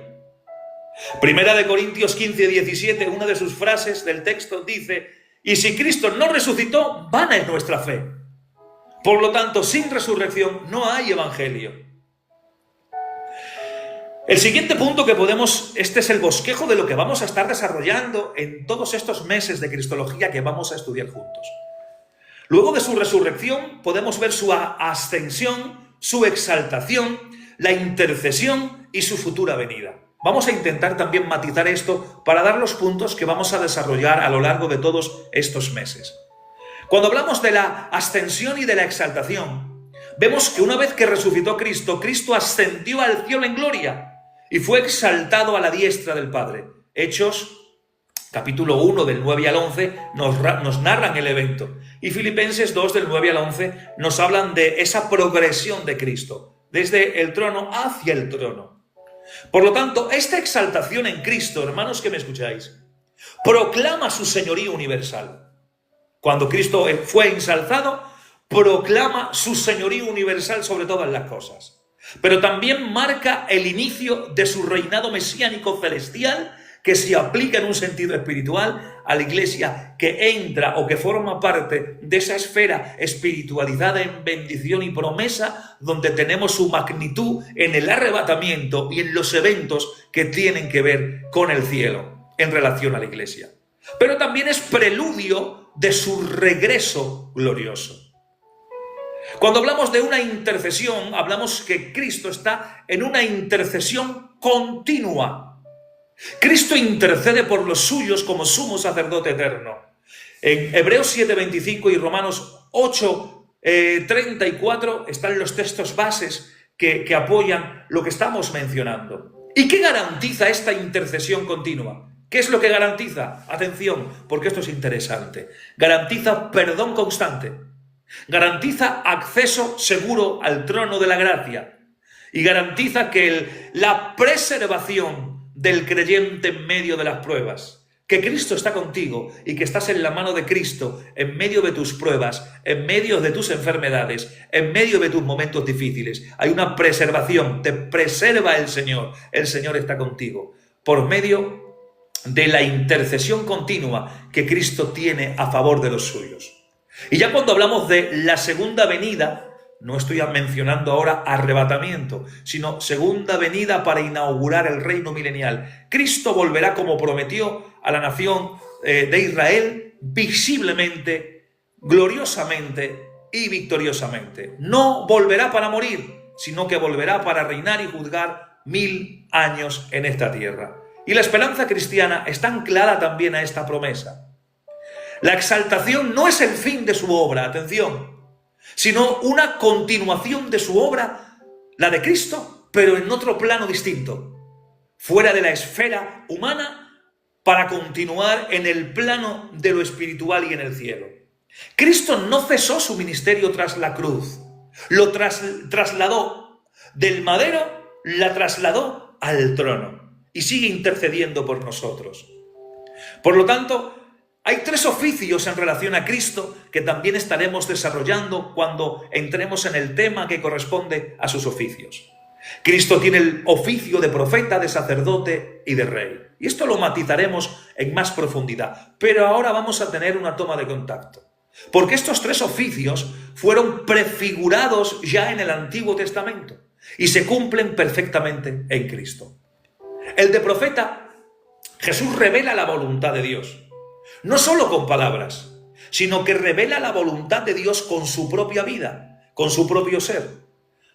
Primera de Corintios 15:17, una de sus frases del texto dice: y si Cristo no resucitó, vana es nuestra fe. Por lo tanto, sin resurrección no hay evangelio. El siguiente punto que este es el bosquejo de lo que vamos a estar desarrollando en todos estos meses de Cristología que vamos a estudiar juntos. Luego de su resurrección podemos ver su ascensión, su exaltación, la intercesión y su futura venida. Vamos a intentar también matizar esto para dar los puntos que vamos a desarrollar a lo largo de todos estos meses. Cuando hablamos de la ascensión y de la exaltación, vemos que una vez que resucitó Cristo, Cristo ascendió al cielo en gloria y fue exaltado a la diestra del Padre. Hechos, capítulo 1, del 9 al 11, nos narran el evento. Y Filipenses 2, del 9 al 11, nos hablan de esa progresión de Cristo, desde el trono hacia el trono. Por lo tanto, esta exaltación en Cristo, hermanos que me escucháis, proclama su señorío universal. Cuando Cristo fue ensalzado, proclama su señorío universal sobre todas las cosas. Pero también marca el inicio de su reinado mesiánico celestial, que se aplica en un sentido espiritual a la iglesia que entra o que forma parte de esa esfera espiritualizada en bendición y promesa, donde tenemos su magnitud en el arrebatamiento y en los eventos que tienen que ver con el cielo en relación a la iglesia. Pero también es preludio de su regreso glorioso. Cuando hablamos de una intercesión, hablamos que Cristo está en una intercesión continua. Cristo intercede por los suyos como sumo sacerdote eterno. En Hebreos 7:25 y Romanos 8:34 están los textos bases que apoyan lo que estamos mencionando. ¿Y qué garantiza esta intercesión continua? ¿Qué es lo que garantiza? Atención, porque esto es interesante. Garantiza perdón constante. Garantiza acceso seguro al trono de la gracia. Y garantiza que la preservación del creyente en medio de las pruebas. Que Cristo está contigo y que estás en la mano de Cristo en medio de tus pruebas, en medio de tus enfermedades, en medio de tus momentos difíciles. Hay una preservación, te preserva el Señor está contigo. Por medio de la intercesión continua que Cristo tiene a favor de los suyos. Y ya cuando hablamos de la segunda venida, no estoy mencionando ahora arrebatamiento, sino segunda venida para inaugurar el reino milenial. Cristo volverá como prometió a la nación de Israel visiblemente, gloriosamente y victoriosamente. No volverá para morir, sino que volverá para reinar y juzgar 1000 años en esta tierra. Y la esperanza cristiana está anclada también a esta promesa. La exaltación no es el fin de su obra, atención, sino una continuación de su obra, la de Cristo, pero en otro plano distinto, fuera de la esfera humana, para continuar en el plano de lo espiritual y en el cielo. Cristo no cesó su ministerio tras la cruz, lo trasladó del madero, la trasladó al trono y sigue intercediendo por nosotros. Por lo tanto, hay 3 oficios en relación a Cristo que también estaremos desarrollando cuando entremos en el tema que corresponde a sus oficios. Cristo tiene el oficio de profeta, de sacerdote y de rey. Y esto lo matizaremos en más profundidad. Pero ahora vamos a tener una toma de contacto. Porque estos 3 oficios fueron prefigurados ya en el Antiguo Testamento y se cumplen perfectamente en Cristo. El de profeta, Jesús revela la voluntad de Dios. No solo con palabras, sino que revela la voluntad de Dios con su propia vida, con su propio ser.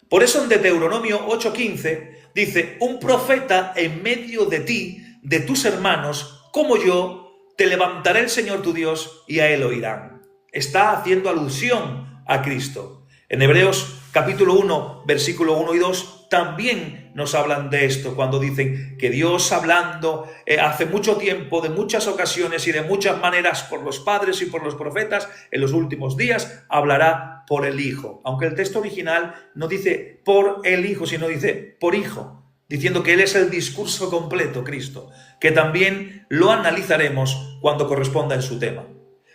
Por eso en Deuteronomio 8:15 dice: un profeta en medio de ti, de tus hermanos, como yo, te levantará el Señor tu Dios y a él oirán. Está haciendo alusión a Cristo. En Hebreos capítulo 1, versículo 1 y 2, también nos hablan de esto, cuando dicen que Dios, hablando hace mucho tiempo, de muchas ocasiones y de muchas maneras por los padres y por los profetas, en los últimos días hablará por el Hijo. Aunque el texto original no dice por el Hijo, sino dice por Hijo, diciendo que Él es el discurso completo, Cristo, que también lo analizaremos cuando corresponda en su tema.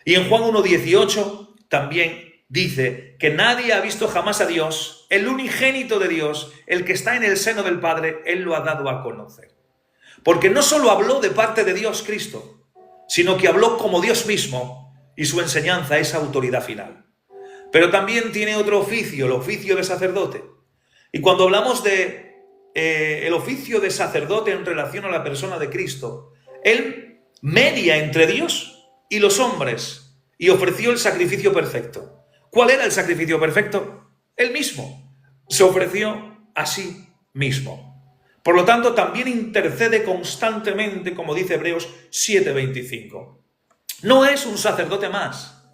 Y en Juan 1:18 también dice que nadie ha visto jamás a Dios, el unigénito de Dios, el que está en el seno del Padre, Él lo ha dado a conocer. Porque no solo habló de parte de Dios Cristo, sino que habló como Dios mismo y su enseñanza es autoridad final. pero también tiene otro oficio, el oficio de sacerdote. Y cuando hablamos de el oficio de sacerdote en relación a la persona de Cristo, Él media entre Dios y los hombres y ofreció el sacrificio perfecto. ¿Cuál era el sacrificio perfecto? Él mismo se ofreció a sí mismo. Por lo tanto, también intercede constantemente, como dice Hebreos 7:25. No es un sacerdote más,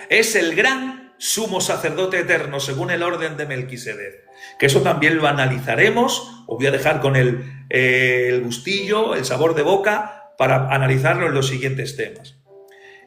es el gran sumo sacerdote eterno según el orden de Melquisedec. Que eso también lo analizaremos, os voy a dejar con el gustillo, el sabor de boca, para analizarlo en los siguientes temas.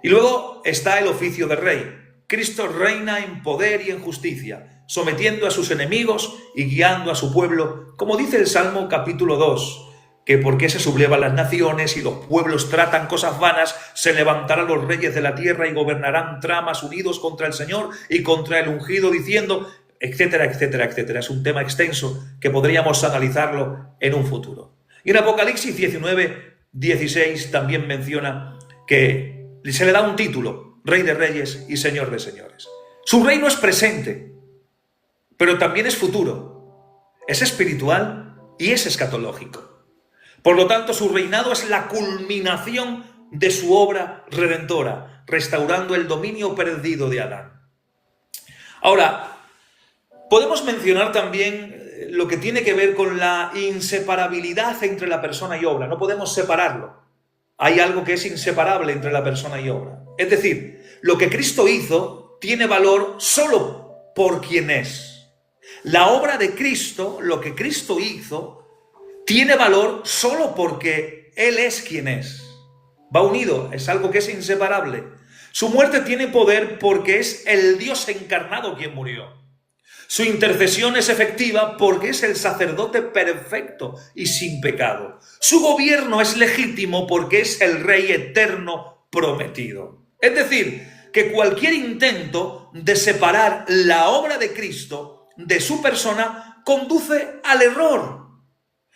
Y luego está el oficio de rey. Cristo reina en poder y en justicia, sometiendo a sus enemigos y guiando a su pueblo, como dice el Salmo capítulo 2, que porque se sublevan las naciones y los pueblos tratan cosas vanas, se levantarán los reyes de la tierra y gobernarán tramas unidos contra el Señor y contra el ungido, diciendo, etcétera, etcétera, etcétera. Es un tema extenso que podríamos analizarlo en un futuro. Y en Apocalipsis 19:16 también menciona que se le da un título, Rey de Reyes y Señor de Señores. Su reino es presente, pero también es futuro, es espiritual y es escatológico. Por lo tanto, su reinado es la culminación de su obra redentora, restaurando el dominio perdido de Adán. Ahora, podemos mencionar también lo que tiene que ver con la inseparabilidad entre la persona y obra. No podemos separarlo. Hay algo que es inseparable entre la persona y obra. Es decir, lo que Cristo hizo tiene valor solo por quien es. La obra de Cristo, lo que Cristo hizo, tiene valor solo porque Él es quien es. Va unido, es algo que es inseparable. Su muerte tiene poder porque es el Dios encarnado quien murió. Su intercesión es efectiva porque es el sacerdote perfecto y sin pecado. Su gobierno es legítimo porque es el Rey eterno prometido. Es decir, que cualquier intento de separar la obra de Cristo de su persona conduce al error.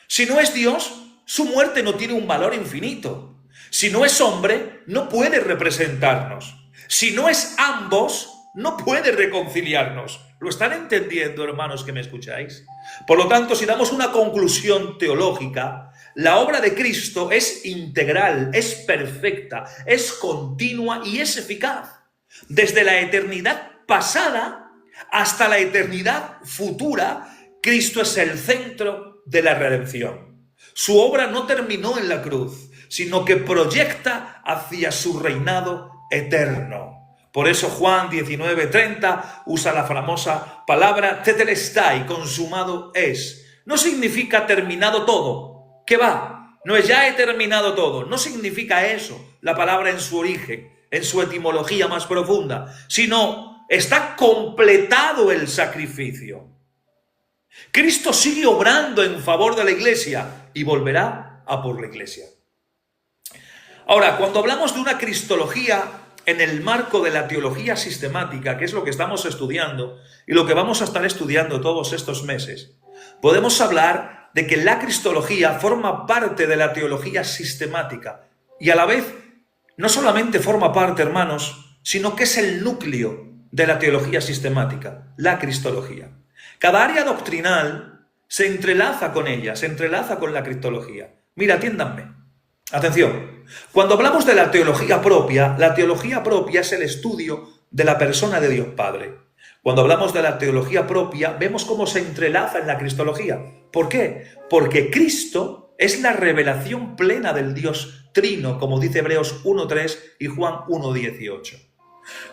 Si no es Dios, su muerte no tiene un valor infinito. Si no es hombre, no puede representarnos. Si no es ambos, no puede reconciliarnos. ¿Lo están entendiendo, hermanos, que me escucháis? Por lo tanto, si damos una conclusión teológica, la obra de Cristo es integral, es perfecta, es continua y es eficaz. Desde la eternidad pasada hasta la eternidad futura, Cristo es el centro de la redención. Su obra no terminó en la cruz, sino que proyecta hacia su reinado eterno. Por eso Juan 19:30 usa la famosa palabra tetelestai, consumado es. No significa terminado todo, ¿qué va? No es ya he terminado todo, no significa eso la palabra en su origen, en su etimología más profunda, sino está completado el sacrificio. Cristo sigue obrando en favor de la iglesia y volverá a por la iglesia. Ahora, cuando hablamos de una cristología en el marco de la teología sistemática, que es lo que estamos estudiando y lo que vamos a estar estudiando todos estos meses, podemos hablar de que la cristología forma parte de la teología sistemática y a la vez no solamente forma parte, hermanos, sino que es el núcleo de la teología sistemática, la cristología. Cada área doctrinal se entrelaza con ella, se entrelaza con la cristología. Mira, atiéndanme. Atención. Cuando hablamos de la teología propia es el estudio de la persona de Dios Padre. Cuando hablamos de la teología propia, vemos cómo se entrelaza en la cristología. ¿Por qué? Porque Cristo es la revelación plena del Dios Trino, como dice Hebreos 1:3 y Juan 1:18.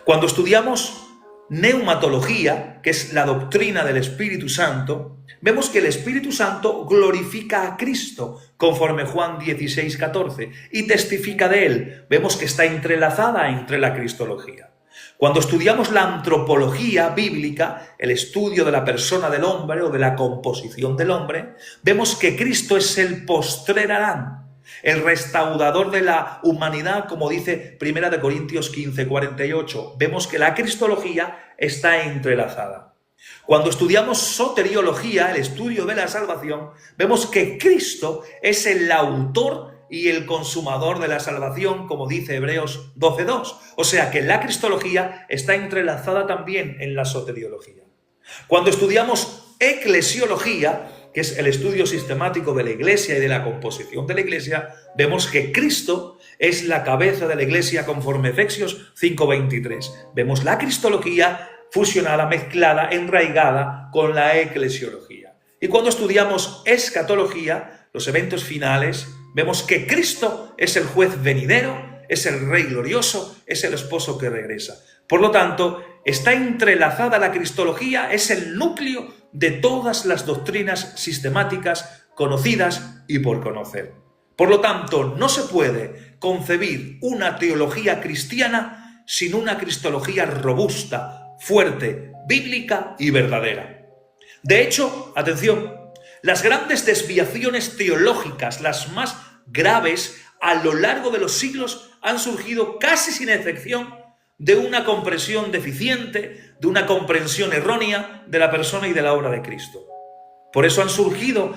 Cuando estudiamos neumatología, que es la doctrina del Espíritu Santo, vemos que el Espíritu Santo glorifica a Cristo, conforme Juan 16:14, y testifica de él. Vemos que está entrelazada entre la cristología. Cuando estudiamos la antropología bíblica, el estudio de la persona del hombre o de la composición del hombre, vemos que Cristo es el postrer Adán, el restaurador de la humanidad, como dice 1 Corintios 15:48. Vemos que la cristología está entrelazada. Cuando estudiamos soteriología, el estudio de la salvación, vemos que Cristo es el autor y el consumador de la salvación, como dice Hebreos 12:2. O sea que la cristología está entrelazada también en la soteriología. Cuando estudiamos eclesiología, que es el estudio sistemático de la Iglesia y de la composición de la Iglesia, vemos que Cristo es la cabeza de la Iglesia conforme Efesios 5:23. Vemos la cristología fusionada, mezclada, enraigada con la eclesiología. Y cuando estudiamos escatología, los eventos finales, vemos que Cristo es el juez venidero, es el Rey glorioso, es el esposo que regresa. Por lo tanto, está entrelazada la cristología, es el núcleo de todas las doctrinas sistemáticas conocidas y por conocer. Por lo tanto, no se puede concebir una teología cristiana sin una cristología robusta, fuerte, bíblica y verdadera. De hecho, atención, las grandes desviaciones teológicas, las más graves a lo largo de los siglos, han surgido casi sin excepción de una comprensión deficiente, de una comprensión errónea de la persona y de la obra de Cristo. Por eso han surgido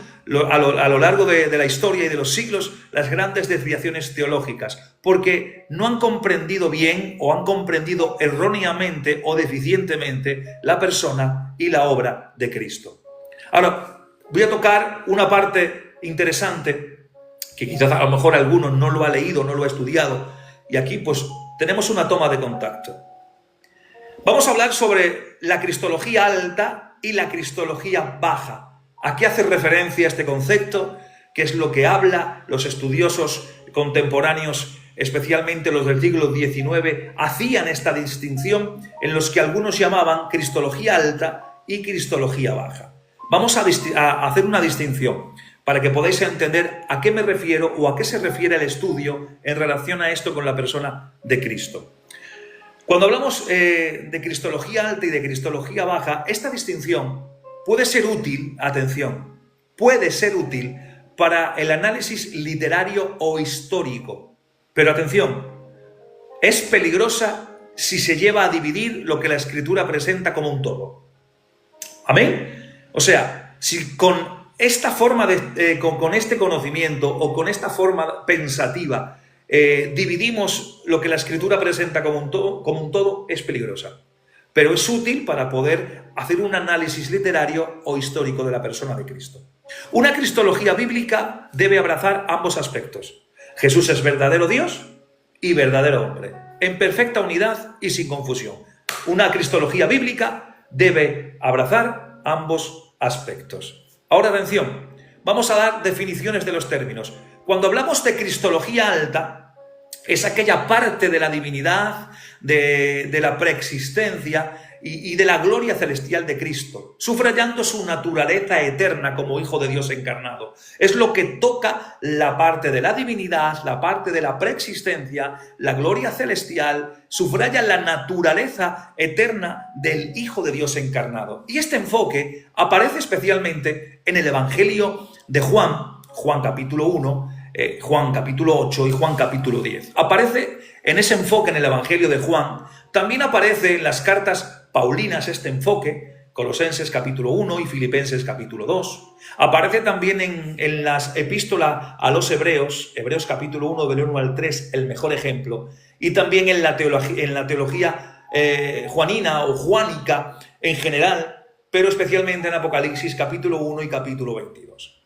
a lo largo de la historia y de los siglos las grandes desviaciones teológicas, porque no han comprendido bien o han comprendido erróneamente o deficientemente la persona y la obra de Cristo. Ahora, voy a tocar una parte interesante que quizás a lo mejor alguno no lo ha leído, no lo ha estudiado, y aquí pues tenemos una toma de contacto. Vamos a hablar sobre la cristología alta y la cristología baja. ¿A qué hace referencia este concepto? ¿Qué es lo que habla? Los estudiosos contemporáneos, especialmente los del siglo XIX, hacían esta distinción en los que algunos llamaban cristología alta y cristología baja. Vamos a hacer una distinción para que podáis entender a qué me refiero o a qué se refiere el estudio en relación a esto con la persona de Cristo. Cuando hablamos de cristología alta y de cristología baja, esta distinción puede ser útil, atención, puede ser útil para el análisis literario o histórico. Pero atención, es peligrosa si se lleva a dividir lo que la Escritura presenta como un todo. ¿Amén? O sea, si con esta forma con este conocimiento o con esta forma pensativa dividimos lo que la Escritura presenta como un todo, es peligrosa. Pero es útil para poder hacer un análisis literario o histórico de la persona de Cristo. Una cristología bíblica debe abrazar ambos aspectos. Jesús es verdadero Dios y verdadero hombre, en perfecta unidad y sin confusión. Una cristología bíblica debe abrazar ambos aspectos. Ahora, atención, vamos a dar definiciones de los términos. Cuando hablamos de cristología alta, es aquella parte de la divinidad, de la preexistencia y de la gloria celestial de Cristo, subrayando su naturaleza eterna como Hijo de Dios encarnado. Es lo que toca la parte de la divinidad, la parte de la preexistencia, la gloria celestial, subraya la naturaleza eterna del Hijo de Dios encarnado. Y este enfoque aparece especialmente en el Evangelio de Juan, Juan capítulo 1, Juan capítulo 8 y Juan capítulo 10. Aparece en ese enfoque en el Evangelio de Juan. También aparece en las cartas paulinas este enfoque, Colosenses capítulo 1 y Filipenses capítulo 2. Aparece también en las epístolas a los Hebreos, Hebreos capítulo 1 del 1 al 3, el mejor ejemplo. Y también en la teología juanina o juánica en general, pero especialmente en Apocalipsis capítulo 1 y capítulo 22.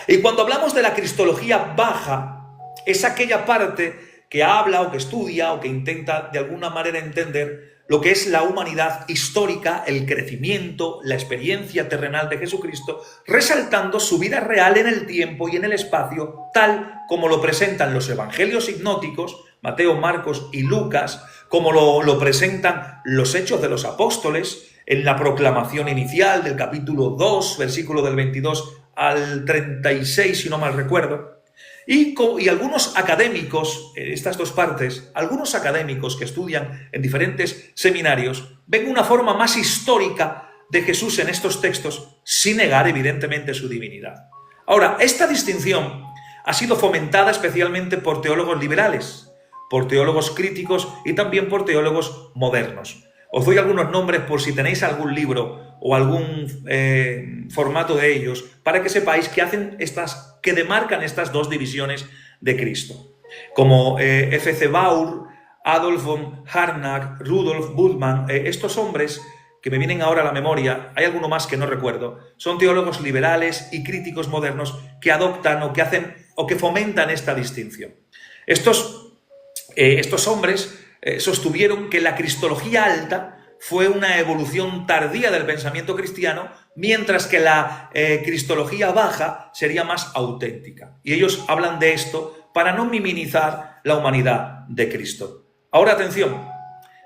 Y cuando hablamos de la cristología baja, es aquella parte que habla o que estudia o que intenta de alguna manera entender lo que es la humanidad histórica, el crecimiento, la experiencia terrenal de Jesucristo, resaltando su vida real en el tiempo y en el espacio, tal como lo presentan los evangelios sinópticos, Mateo, Marcos y Lucas, como lo presentan los Hechos de los Apóstoles, en la proclamación inicial del capítulo 2, versículo del 22 al 36, si no mal recuerdo, y algunos académicos, en estas dos partes, algunos académicos que estudian en diferentes seminarios, ven una forma más histórica de Jesús en estos textos, sin negar evidentemente su divinidad. Ahora, esta distinción ha sido fomentada especialmente por teólogos liberales, por teólogos críticos y también por teólogos modernos. Os doy algunos nombres por si tenéis algún libro o algún formato de ellos, para que sepáis que hacen estas que demarcan estas dos divisiones de Cristo. Como F.C. Baur, Adolf von Harnack, Rudolf Bultmann, estos hombres que me vienen ahora a la memoria, hay alguno más que no recuerdo, son teólogos liberales y críticos modernos que adoptan o que hacen o que fomentan esta distinción. Estos hombres sostuvieron que la cristología alta fue una evolución tardía del pensamiento cristiano, mientras que la cristología baja sería más auténtica. Y ellos hablan de esto para no minimizar la humanidad de Cristo. Ahora, atención,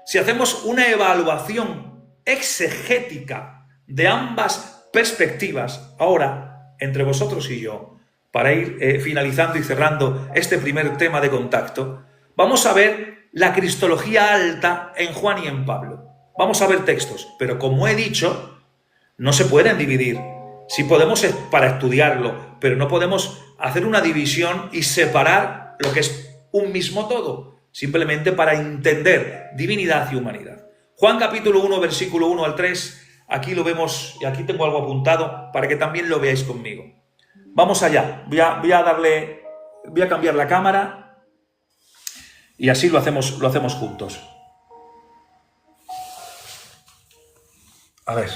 si hacemos una evaluación exegética de ambas perspectivas, ahora, entre vosotros y yo, para ir finalizando y cerrando este primer tema de contacto, vamos a ver la cristología alta en Juan y en Pablo. Vamos a ver textos, pero como he dicho, no se pueden dividir. Sí podemos para estudiarlo, pero no podemos hacer una división y separar lo que es un mismo todo, simplemente para entender divinidad y humanidad. Juan capítulo 1, versículo 1 al 3, aquí lo vemos, y aquí tengo algo apuntado para que también lo veáis conmigo. Vamos allá, voy a cambiar la cámara y así lo hacemos juntos. A ver,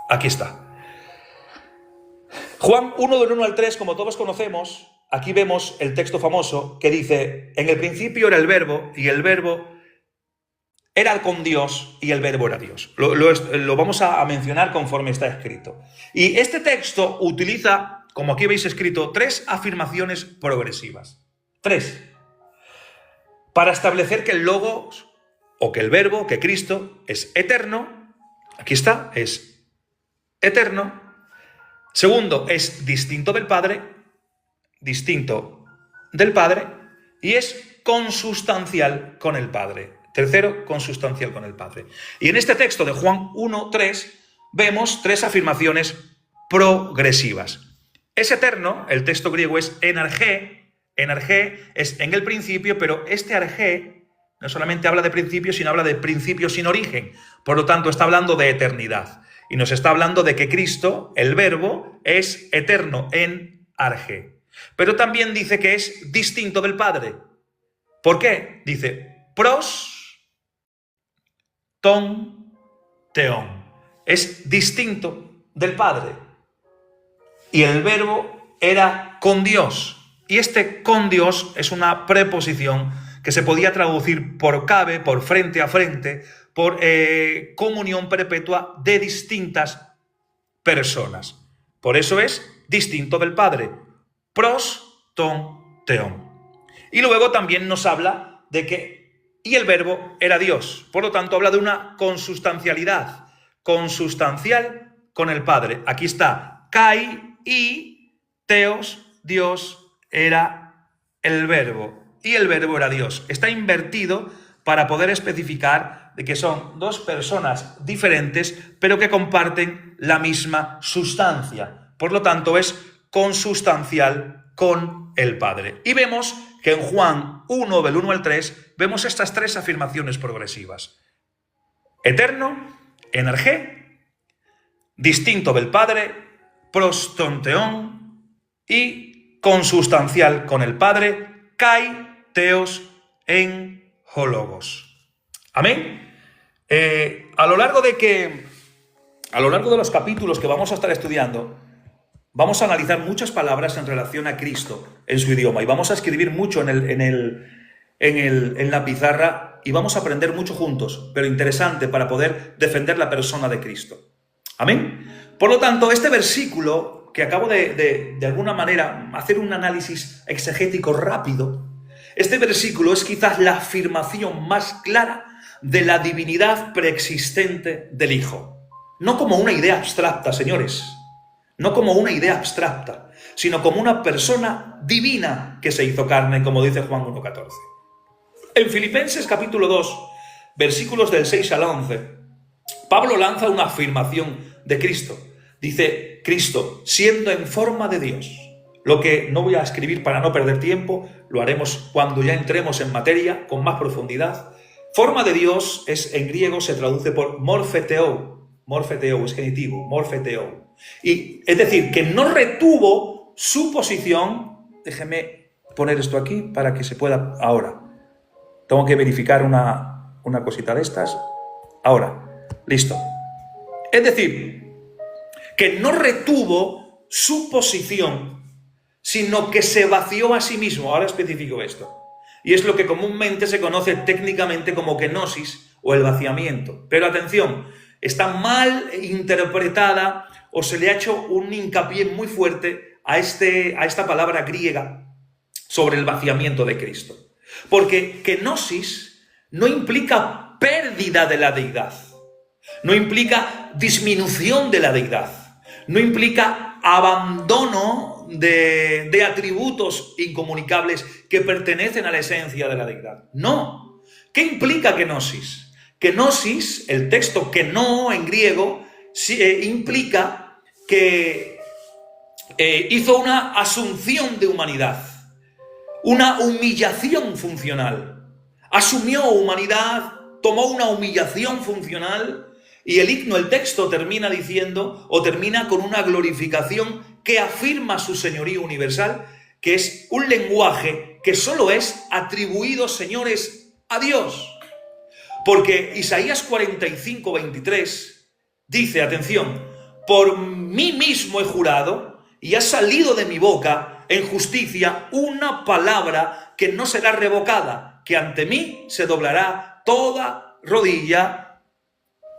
aquí está. Juan 1 del 1 al 3, como todos conocemos, aquí vemos el texto famoso que dice: en el principio era el verbo, y el verbo era con Dios, y el verbo era Dios. Lo vamos a mencionar conforme está escrito. Y este texto utiliza, como aquí veis escrito, 3 afirmaciones progresivas. 3. Para establecer que el Logos, o que el verbo, que Cristo, es eterno. Aquí está, es eterno. Segundo, es distinto del Padre, y es consustancial con el Padre. Tercero, consustancial con el Padre. Y en este texto de Juan 1:3 vemos 3 afirmaciones progresivas. Es eterno, el texto griego es enargé es en el principio, pero este argé no solamente habla de principio, sino habla de principio sin origen. Por lo tanto, está hablando de eternidad. Y nos está hablando de que Cristo, el verbo, es eterno en argé. Pero también dice que es distinto del Padre. ¿Por qué? Dice pros, ton, teon. Es distinto del Padre. Y el verbo era con Dios. Y este con Dios es una preposición que se podía traducir por cabe, por frente a frente, por comunión perpetua de distintas personas. Por eso es distinto del Padre. Pros, ton, teon. Y luego también nos habla de que y el verbo era Dios. Por lo tanto, habla de una consustancialidad. Consustancial con el Padre. Aquí está kai y teos, Dios era el verbo. Y el verbo era Dios. Está invertido para poder especificar de que son 2 personas diferentes, pero que comparten la misma sustancia. Por lo tanto, es consustancial con el Padre. Y vemos que en Juan 1, del 1 al 3, vemos estas 3 afirmaciones progresivas. Eterno, energé, distinto del Padre, prostonteón, y consustancial con el Padre, kai, teos, en hologos. Amén. A lo largo de los capítulos que vamos a estar estudiando, vamos a analizar muchas palabras en relación a Cristo en su idioma y vamos a escribir mucho en la pizarra y vamos a aprender mucho juntos, pero interesante para poder defender la persona de Cristo. Amén. Por lo tanto, este versículo que acabo de alguna manera hacer un análisis exegético rápido, este versículo es quizás la afirmación más clara de la divinidad preexistente del Hijo. No como una idea abstracta, señores. No como una idea abstracta, sino como una persona divina que se hizo carne, como dice Juan 1:14. En Filipenses capítulo 2, versículos del 6 al 11, Pablo lanza una afirmación de Cristo. Dice, Cristo, siendo en forma de Dios. Lo que no voy a escribir para no perder tiempo, lo haremos cuando ya entremos en materia con más profundidad. Forma de Dios en griego se traduce por morpheteo. Morpheteo es genitivo, morpheteo. Y es decir, que no retuvo su posición. Déjeme poner esto aquí para que se pueda ahora. Tengo que verificar una cosita de estas. Ahora, listo. Es decir, que no retuvo su posición, sino que se vació a sí mismo. Ahora especifico esto. Y es lo que comúnmente se conoce técnicamente como kenosis o el vaciamiento. Pero atención, está mal interpretada o se le ha hecho un hincapié muy fuerte a esta palabra griega sobre el vaciamiento de Cristo. Porque kenosis no implica pérdida de la deidad, no implica disminución de la deidad, no implica abandono de atributos incomunicables que pertenecen a la esencia de la deidad. No. ¿Qué implica kenosis? Kenosis, el texto keno en griego, implica que hizo una asunción de humanidad, una humillación funcional. Asumió humanidad, tomó una humillación funcional, y el texto termina diciendo, o termina con una glorificación que afirma su señorío universal, que es un lenguaje que solo es atribuido, señores, a Dios. Porque Isaías 45, 23 dice, atención, por mí mismo he jurado y ha salido de mi boca en justicia una palabra que no será revocada, que ante mí se doblará toda rodilla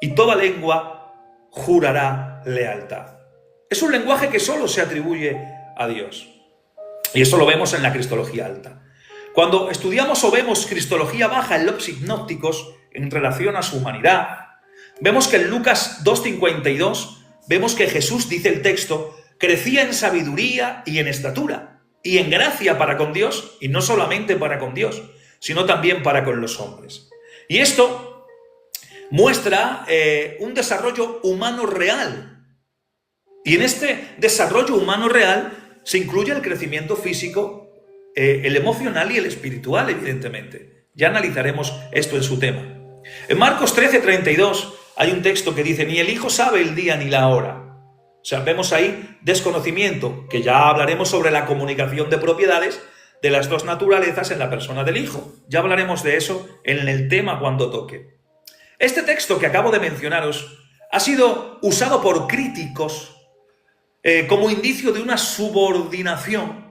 y toda lengua jurará lealtad. Es un lenguaje que solo se atribuye a Dios. Y eso lo vemos en la Cristología alta. Cuando estudiamos o vemos Cristología baja en los gnósticos en relación a su humanidad, vemos que en Lucas 2:52 vemos que Jesús, dice el texto, crecía en sabiduría y en estatura y en gracia para con Dios, y no solamente para con Dios, sino también para con los hombres. Y esto muestra un desarrollo humano real. Y en este desarrollo humano real se incluye el crecimiento físico, el emocional y el espiritual, evidentemente. Ya analizaremos esto en su tema. En Marcos 13:32 hay un texto que dice, ni el Hijo sabe el día ni la hora. O sea, vemos ahí desconocimiento, que ya hablaremos sobre la comunicación de propiedades de las dos naturalezas en la persona del Hijo. Ya hablaremos de eso en el tema cuando toque. Este texto que acabo de mencionaros ha sido usado por críticos como indicio de una subordinación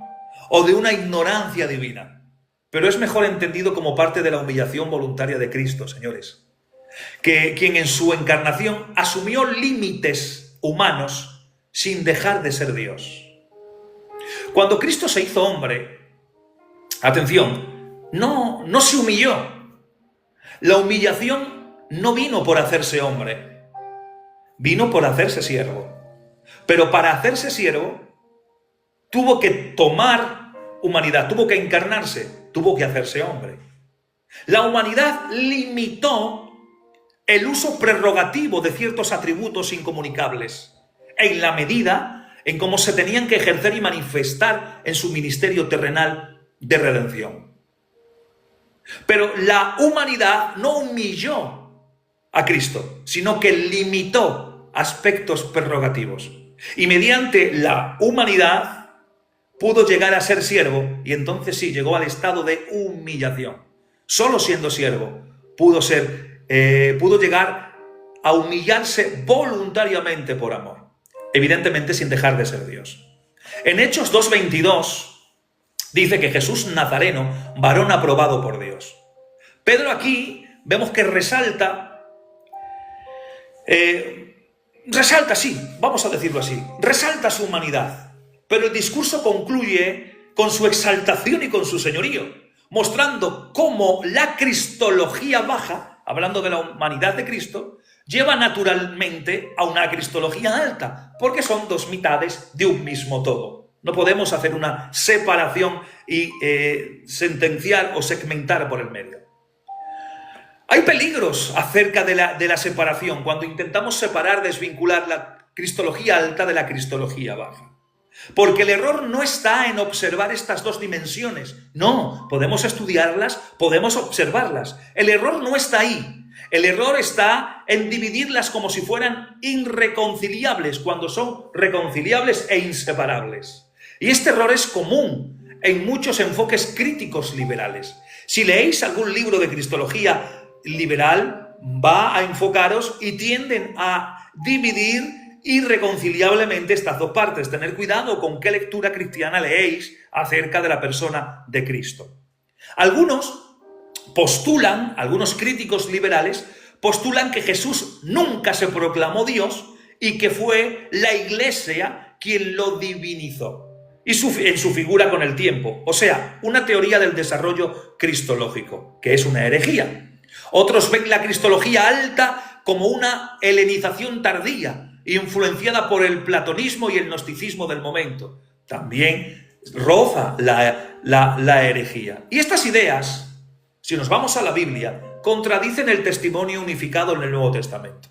o de una ignorancia divina. Pero es mejor entendido como parte de la humillación voluntaria de Cristo, señores. Quien en su encarnación asumió límites humanos sin dejar de ser Dios. Cuando Cristo se hizo hombre, atención, no se humilló. La humillación no vino por hacerse hombre, vino por hacerse siervo. Pero para hacerse siervo, tuvo que tomar humanidad, tuvo que encarnarse, tuvo que hacerse hombre. La humanidad limitó el uso prerrogativo de ciertos atributos incomunicables en la medida en cómo se tenían que ejercer y manifestar en su ministerio terrenal de redención. Pero la humanidad no humilló a Cristo, sino que limitó aspectos prerrogativos. Y mediante la humanidad pudo llegar a ser siervo, y entonces sí, llegó al estado de humillación. Solo siendo siervo pudo llegar a humillarse voluntariamente por amor, evidentemente sin dejar de ser Dios. En Hechos 2:22 dice que Jesús Nazareno, varón aprobado por Dios. Pedro aquí vemos que resalta, sí, vamos a decirlo así, resalta su humanidad, pero el discurso concluye con su exaltación y con su señorío, mostrando cómo la cristología baja, hablando de la humanidad de Cristo, lleva naturalmente a una cristología alta, porque son dos mitades de un mismo todo. No podemos hacer una separación y sentenciar o segmentar por el medio. Hay peligros acerca de la separación cuando intentamos separar, desvincular la cristología alta de la cristología baja. Porque el error no está en observar estas dos dimensiones. No, podemos estudiarlas, podemos observarlas. El error no está ahí. El error está en dividirlas como si fueran irreconciliables, cuando son reconciliables e inseparables. Y este error es común en muchos enfoques críticos liberales. Si leéis algún libro de cristología liberal, va a enfocaros y tienden a dividir irreconciliablemente estas dos partes. Tener cuidado con qué lectura cristiana leéis acerca de la persona de Cristo. Algunos críticos liberales postulan que Jesús nunca se proclamó Dios y que fue la Iglesia quien lo divinizó en su figura con el tiempo. O sea, una teoría del desarrollo cristológico, que es una herejía. Otros ven la cristología alta como una helenización tardía, influenciada por el platonismo y el gnosticismo del momento. También roza la herejía. Y estas ideas, si nos vamos a la Biblia, contradicen el testimonio unificado en el Nuevo Testamento.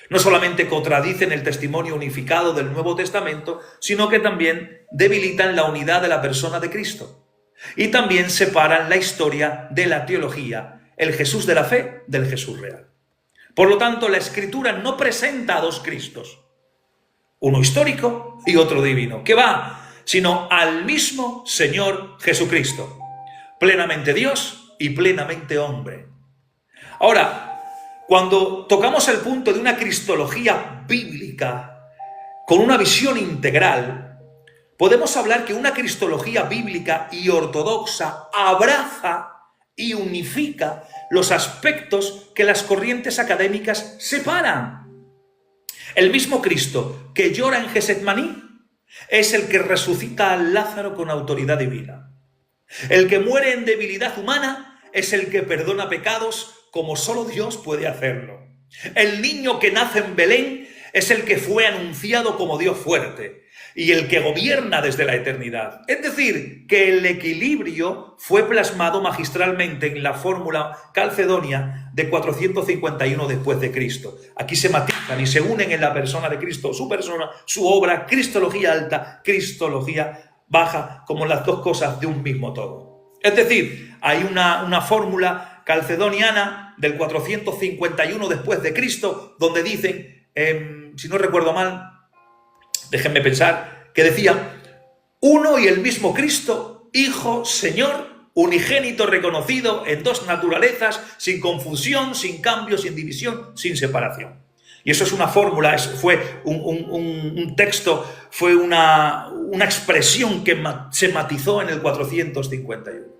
No solamente contradicen el testimonio unificado del Nuevo Testamento, sino que también debilitan la unidad de la persona de Cristo. Y también separan la historia de la teología, el Jesús de la fe del Jesús real. Por lo tanto, la Escritura no presenta a dos Cristos, uno histórico y otro divino, sino al mismo Señor Jesucristo, plenamente Dios y plenamente hombre. Ahora, cuando tocamos el punto de una cristología bíblica con una visión integral, podemos hablar que una cristología bíblica y ortodoxa abraza y unifica los aspectos que las corrientes académicas separan. El mismo Cristo que llora en Getsemaní es el que resucita a Lázaro con autoridad divina. El que muere en debilidad humana es el que perdona pecados como solo Dios puede hacerlo. El niño que nace en Belén es el que fue anunciado como Dios fuerte y el que gobierna desde la eternidad. Es decir, que el equilibrio fue plasmado magistralmente en la fórmula calcedonia de 451 después de Cristo. Aquí se matizan y se unen en la persona de Cristo, su persona, su obra, cristología alta, cristología baja, como las dos cosas de un mismo todo. Es decir, hay una fórmula calcedoniana del 451 después de Cristo, donde dicen, si no recuerdo mal, déjenme pensar, que decía, uno y el mismo Cristo, Hijo, Señor, unigénito reconocido en dos naturalezas, sin confusión, sin cambio, sin división, sin separación. Y eso es una fórmula, fue un texto, fue una expresión que se matizó en el 451.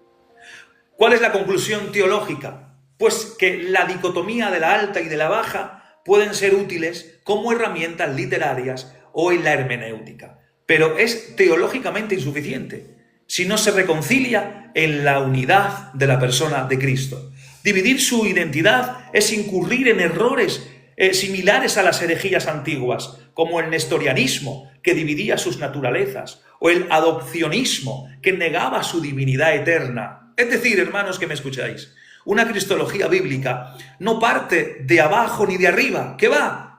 ¿Cuál es la conclusión teológica? Pues que la dicotomía de la alta y de la baja pueden ser útiles como herramientas literarias o en la hermenéutica, pero es teológicamente insuficiente si no se reconcilia en la unidad de la persona de Cristo. Dividir su identidad es incurrir en errores similares a las herejías antiguas, como el nestorianismo, que dividía sus naturalezas, o el adopcionismo, que negaba su divinidad eterna. Es decir, hermanos que me escucháis, una cristología bíblica no parte de abajo ni de arriba,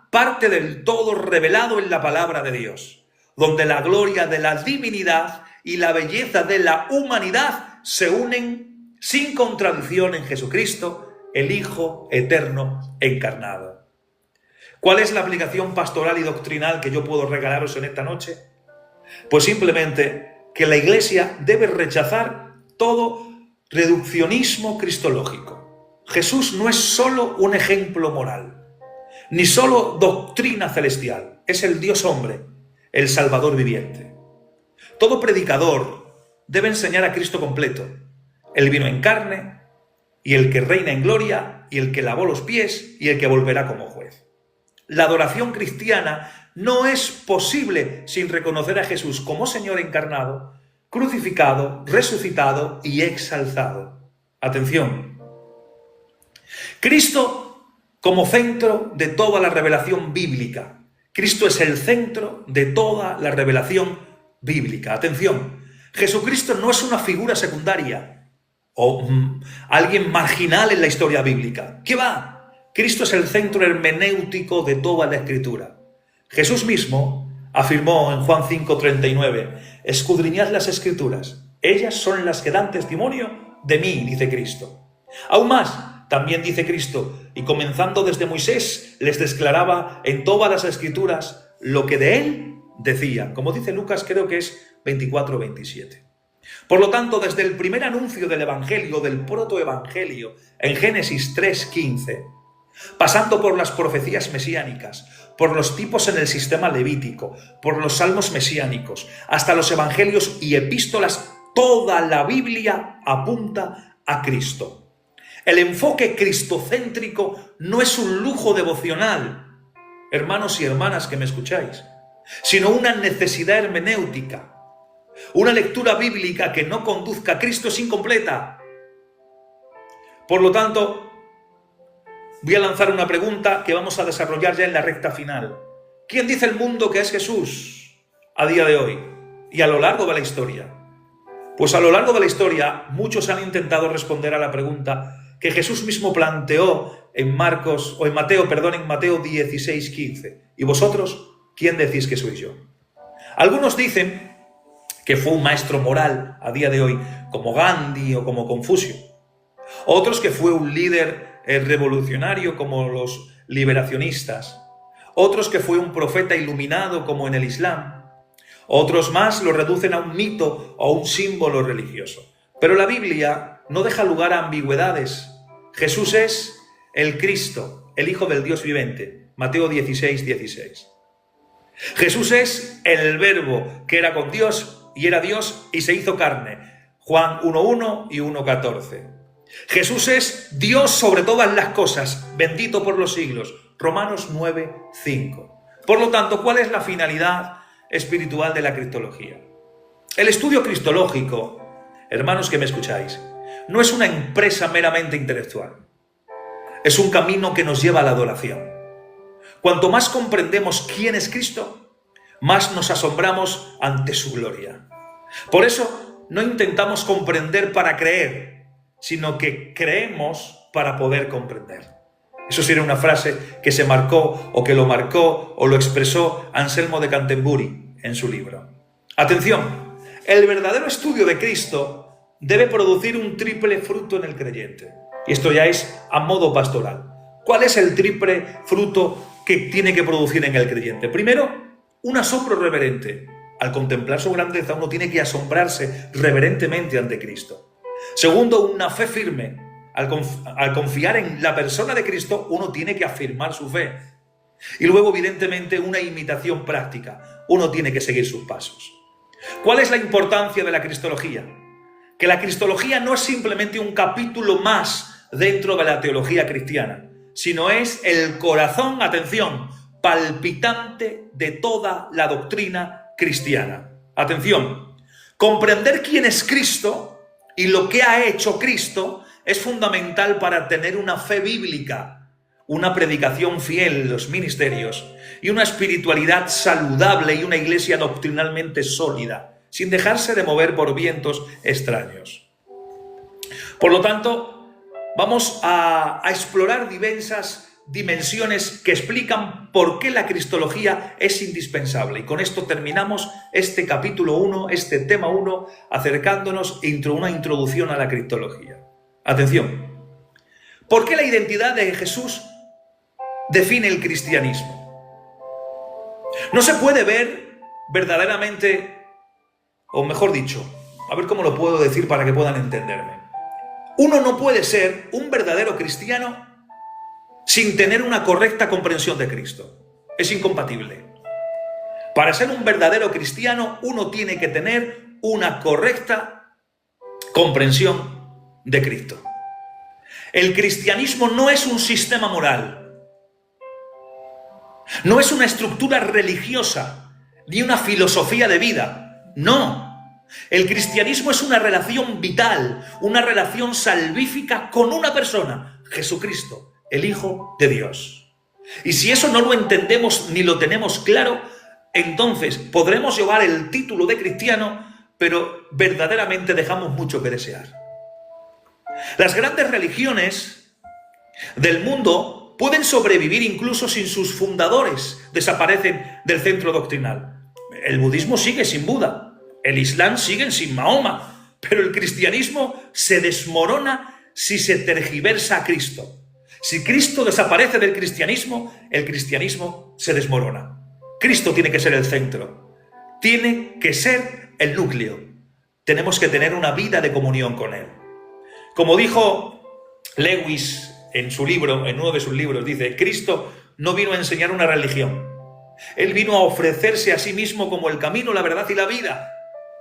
parte del todo revelado en la palabra de Dios, donde la gloria de la divinidad y la belleza de la humanidad se unen sin contradicción en Jesucristo, el Hijo eterno encarnado. ¿Cuál es la aplicación pastoral y doctrinal que yo puedo regalaros en esta noche? Pues simplemente que la Iglesia debe rechazar todo reduccionismo cristológico. Jesús no es solo un ejemplo moral, ni solo doctrina celestial, es el Dios hombre, el Salvador viviente. Todo predicador debe enseñar a Cristo completo. Él vino en carne, y el que reina en gloria, y el que lavó los pies, y el que volverá como juez. La adoración cristiana no es posible sin reconocer a Jesús como Señor encarnado, crucificado, resucitado y exaltado. Atención. Cristo como centro de toda la revelación bíblica. Cristo es el centro de toda la revelación bíblica. Atención. Jesucristo no es una figura secundaria o alguien marginal en la historia bíblica. ¿Qué va? Cristo es el centro hermenéutico de toda la Escritura. Jesús mismo afirmó en Juan 5:39, escudriñad las Escrituras, ellas son las que dan testimonio de mí, dice Cristo. Aún más, también dice Cristo, y comenzando desde Moisés, les declaraba en todas las Escrituras lo que de él decían. Como dice Lucas, creo que es 24-27. Por lo tanto, desde el primer anuncio del Evangelio, del protoevangelio, en Génesis 3:15, pasando por las profecías mesiánicas, por los tipos en el sistema levítico, por los salmos mesiánicos, hasta los evangelios y epístolas, toda la Biblia apunta a Cristo. El enfoque cristocéntrico no es un lujo devocional, hermanos y hermanas que me escucháis, sino una necesidad hermenéutica. Una lectura bíblica que no conduzca a Cristo es incompleta. Por lo tanto, voy a lanzar una pregunta que vamos a desarrollar ya en la recta final. ¿Quién dice el mundo que es Jesús a día de hoy y a lo largo de la historia? Pues a lo largo de la historia muchos han intentado responder a la pregunta que Jesús mismo planteó en Mateo 16:15. ¿Y vosotros quién decís que soy yo? Algunos dicen que fue un maestro moral a día de hoy, como Gandhi o como Confucio. Otros que fue un líder revolucionario como los liberacionistas. Otros que fue un profeta iluminado como en el Islam. Otros más lo reducen a un mito o un símbolo religioso. Pero la Biblia no deja lugar a ambigüedades. Jesús es el Cristo, el Hijo del Dios viviente. Mateo 16:16. Jesús es el Verbo que era con Dios y era Dios y se hizo carne. Juan 1:1 y 1:14. Jesús es Dios sobre todas las cosas, bendito por los siglos. Romanos 9:5. Por lo tanto, ¿cuál es la finalidad espiritual de la cristología? El estudio cristológico, hermanos que me escucháis, no es una empresa meramente intelectual. Es un camino que nos lleva a la adoración. Cuanto más comprendemos quién es Cristo, más nos asombramos ante su gloria. Por eso no intentamos comprender para creer, sino que creemos para poder comprender. Eso sería una frase que se marcó o que lo marcó o lo expresó Anselmo de Canterbury en su libro. Atención, el verdadero estudio de Cristo debe producir un triple fruto en el creyente. Y esto ya es a modo pastoral. ¿Cuál es el triple fruto que tiene que producir en el creyente? Primero, un asombro reverente. Al contemplar su grandeza, uno tiene que asombrarse reverentemente ante Cristo. Segundo, una fe firme. Al confiar en la persona de Cristo, uno tiene que afirmar su fe. Y luego, evidentemente, una imitación práctica. Uno tiene que seguir sus pasos. ¿Cuál es la importancia de la cristología? Que la cristología no es simplemente un capítulo más dentro de la teología cristiana, sino es el corazón, atención, palpitante de toda la doctrina cristiana. Atención, comprender quién es Cristo y lo que ha hecho Cristo es fundamental para tener una fe bíblica, una predicación fiel en los ministerios y una espiritualidad saludable y una iglesia doctrinalmente sólida, sin dejarse de mover por vientos extraños. Por lo tanto, vamos a explorar diversas dimensiones que explican por qué la cristología es indispensable. Y con esto terminamos este capítulo 1, este tema 1, acercándonos a una introducción a la cristología. Atención, ¿por qué la identidad de Jesús define el cristianismo? No se puede ver verdaderamente, o mejor dicho, a ver cómo lo puedo decir para que puedan entenderme. Uno no puede ser un verdadero cristiano sin tener una correcta comprensión de Cristo. Es incompatible. Para ser un verdadero cristiano, uno tiene que tener una correcta comprensión de Cristo. El cristianismo no es un sistema moral, no es una estructura religiosa, ni una filosofía de vida. No. El cristianismo es una relación vital, una relación salvífica con una persona, Jesucristo, el Hijo de Dios. Y si eso no lo entendemos ni lo tenemos claro, entonces podremos llevar el título de cristiano, pero verdaderamente dejamos mucho que desear. Las grandes religiones del mundo pueden sobrevivir incluso sin sus fundadores, desaparecen del centro doctrinal. El budismo sigue sin Buda, el Islam sigue sin Mahoma, pero el cristianismo se desmorona si se tergiversa a Cristo. Si Cristo desaparece del cristianismo, el cristianismo se desmorona. Cristo tiene que ser el centro. tiene que ser el núcleo. Tenemos que tener una vida de comunión con Él. Como dijo Lewis en su libro, en uno de sus libros, dice: Cristo no vino a enseñar una religión. Él vino a ofrecerse a sí mismo como el camino, la verdad y la vida.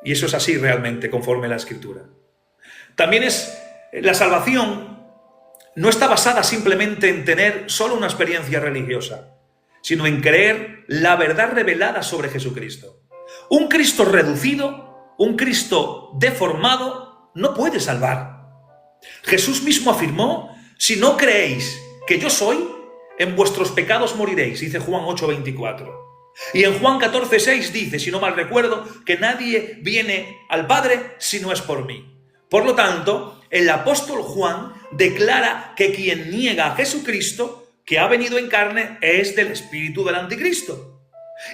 Y eso es así realmente, conforme a la Escritura. También la salvación no está basada simplemente en tener solo una experiencia religiosa, sino en creer la verdad revelada sobre Jesucristo. Un Cristo reducido, un Cristo deformado, no puede salvar. Jesús mismo afirmó: si no creéis que yo soy, en vuestros pecados moriréis, dice Juan 8:24. Y en Juan 14:6 dice, si no mal recuerdo, que nadie viene al Padre si no es por mí. Por lo tanto, el apóstol Juan declara que quien niega a Jesucristo, que ha venido en carne, es del espíritu del anticristo.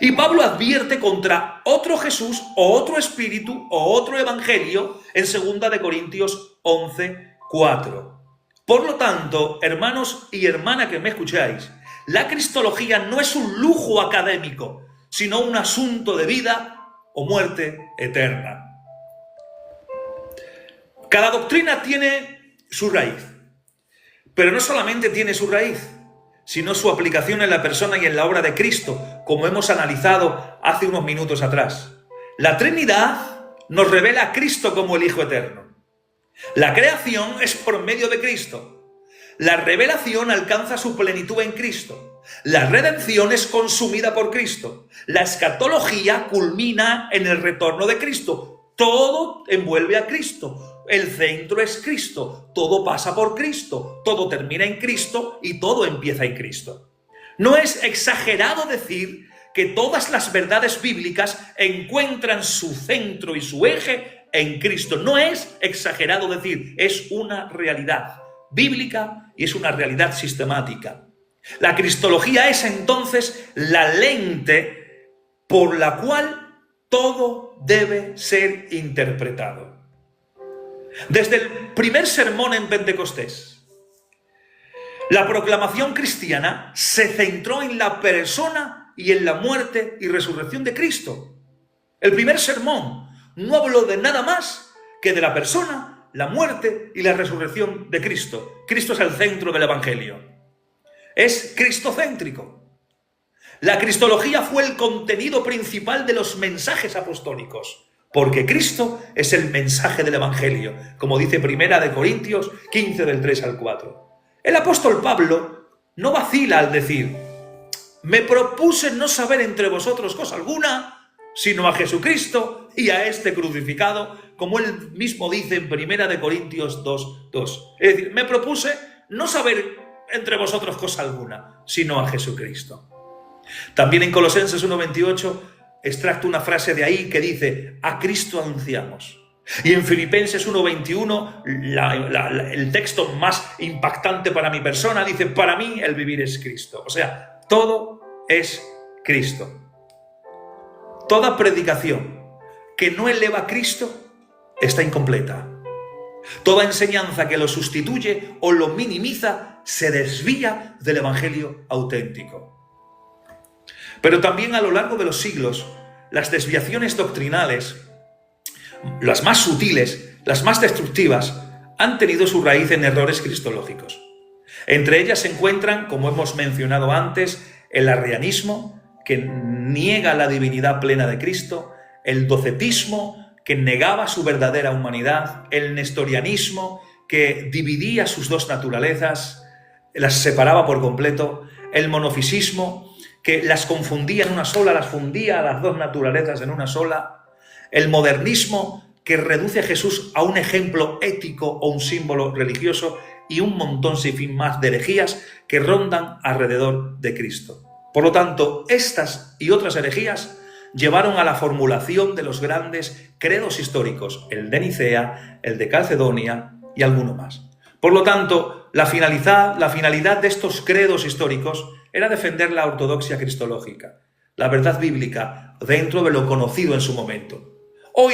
Y Pablo advierte contra otro Jesús o otro espíritu o otro evangelio en 2 Corintios 11:4. Por lo tanto, hermanos y hermanas que me escucháis, la cristología no es un lujo académico, sino un asunto de vida o muerte eterna. Cada doctrina tiene su raíz, pero no solamente tiene su raíz, sino su aplicación en la persona y en la obra de Cristo, como hemos analizado hace unos minutos atrás. La Trinidad nos revela a Cristo como el Hijo eterno. La creación es por medio de Cristo. La revelación alcanza su plenitud en Cristo. La redención es consumida por Cristo. La escatología culmina en el retorno de Cristo. Todo envuelve a Cristo. El centro es Cristo. Todo pasa por Cristo. Todo termina en Cristo y todo empieza en Cristo. No es exagerado decir que todas las verdades bíblicas encuentran su centro y su eje en Cristo. No es exagerado decir, es una realidad bíblica y es una realidad sistemática. La cristología es entonces la lente por la cual todo debe ser interpretado. Desde el primer sermón en Pentecostés, la proclamación cristiana se centró en la persona y en la muerte y resurrección de Cristo. El primer sermón no habló de nada más que de la persona, la muerte y la resurrección de Cristo. Cristo es el centro del Evangelio. Es cristocéntrico. La cristología fue el contenido principal de los mensajes apostólicos, porque Cristo es el mensaje del Evangelio, como dice 1 Corintios 15 del 3 al 4. El apóstol Pablo no vacila al decir: me propuse no saber entre vosotros cosa alguna, sino a Jesucristo y a este crucificado, como él mismo dice en 1 Corintios 2:2. Es decir, me propuse no saber entre vosotros cosa alguna, sino a Jesucristo. También en Colosenses 1:28 extracto una frase de ahí que dice: a Cristo anunciamos. Y en Filipenses 1:21, el texto más impactante para mi persona, dice: para mí el vivir es Cristo. O sea, todo es Cristo. Toda predicación que no eleva a Cristo está incompleta. Toda enseñanza que lo sustituye o lo minimiza se desvía del Evangelio auténtico. Pero también a lo largo de los siglos, las desviaciones doctrinales, las más sutiles, las más destructivas, han tenido su raíz en errores cristológicos. Entre ellas se encuentran, como hemos mencionado antes, el arrianismo, que niega la divinidad plena de Cristo, el docetismo, que negaba su verdadera humanidad, el nestorianismo, que dividía sus dos naturalezas, las separaba por completo, el monofisismo, que las confundía en una sola, las fundía a las dos naturalezas en una sola, el modernismo, que reduce a Jesús a un ejemplo ético o un símbolo religioso, y un montón sin fin más de herejías que rondan alrededor de Cristo. Por lo tanto, estas y otras herejías llevaron a la formulación de los grandes credos históricos, el de Nicea, el de Calcedonia y alguno más. Por lo tanto, la finalidad de estos credos históricos era defender la ortodoxia cristológica, la verdad bíblica dentro de lo conocido en su momento. Hoy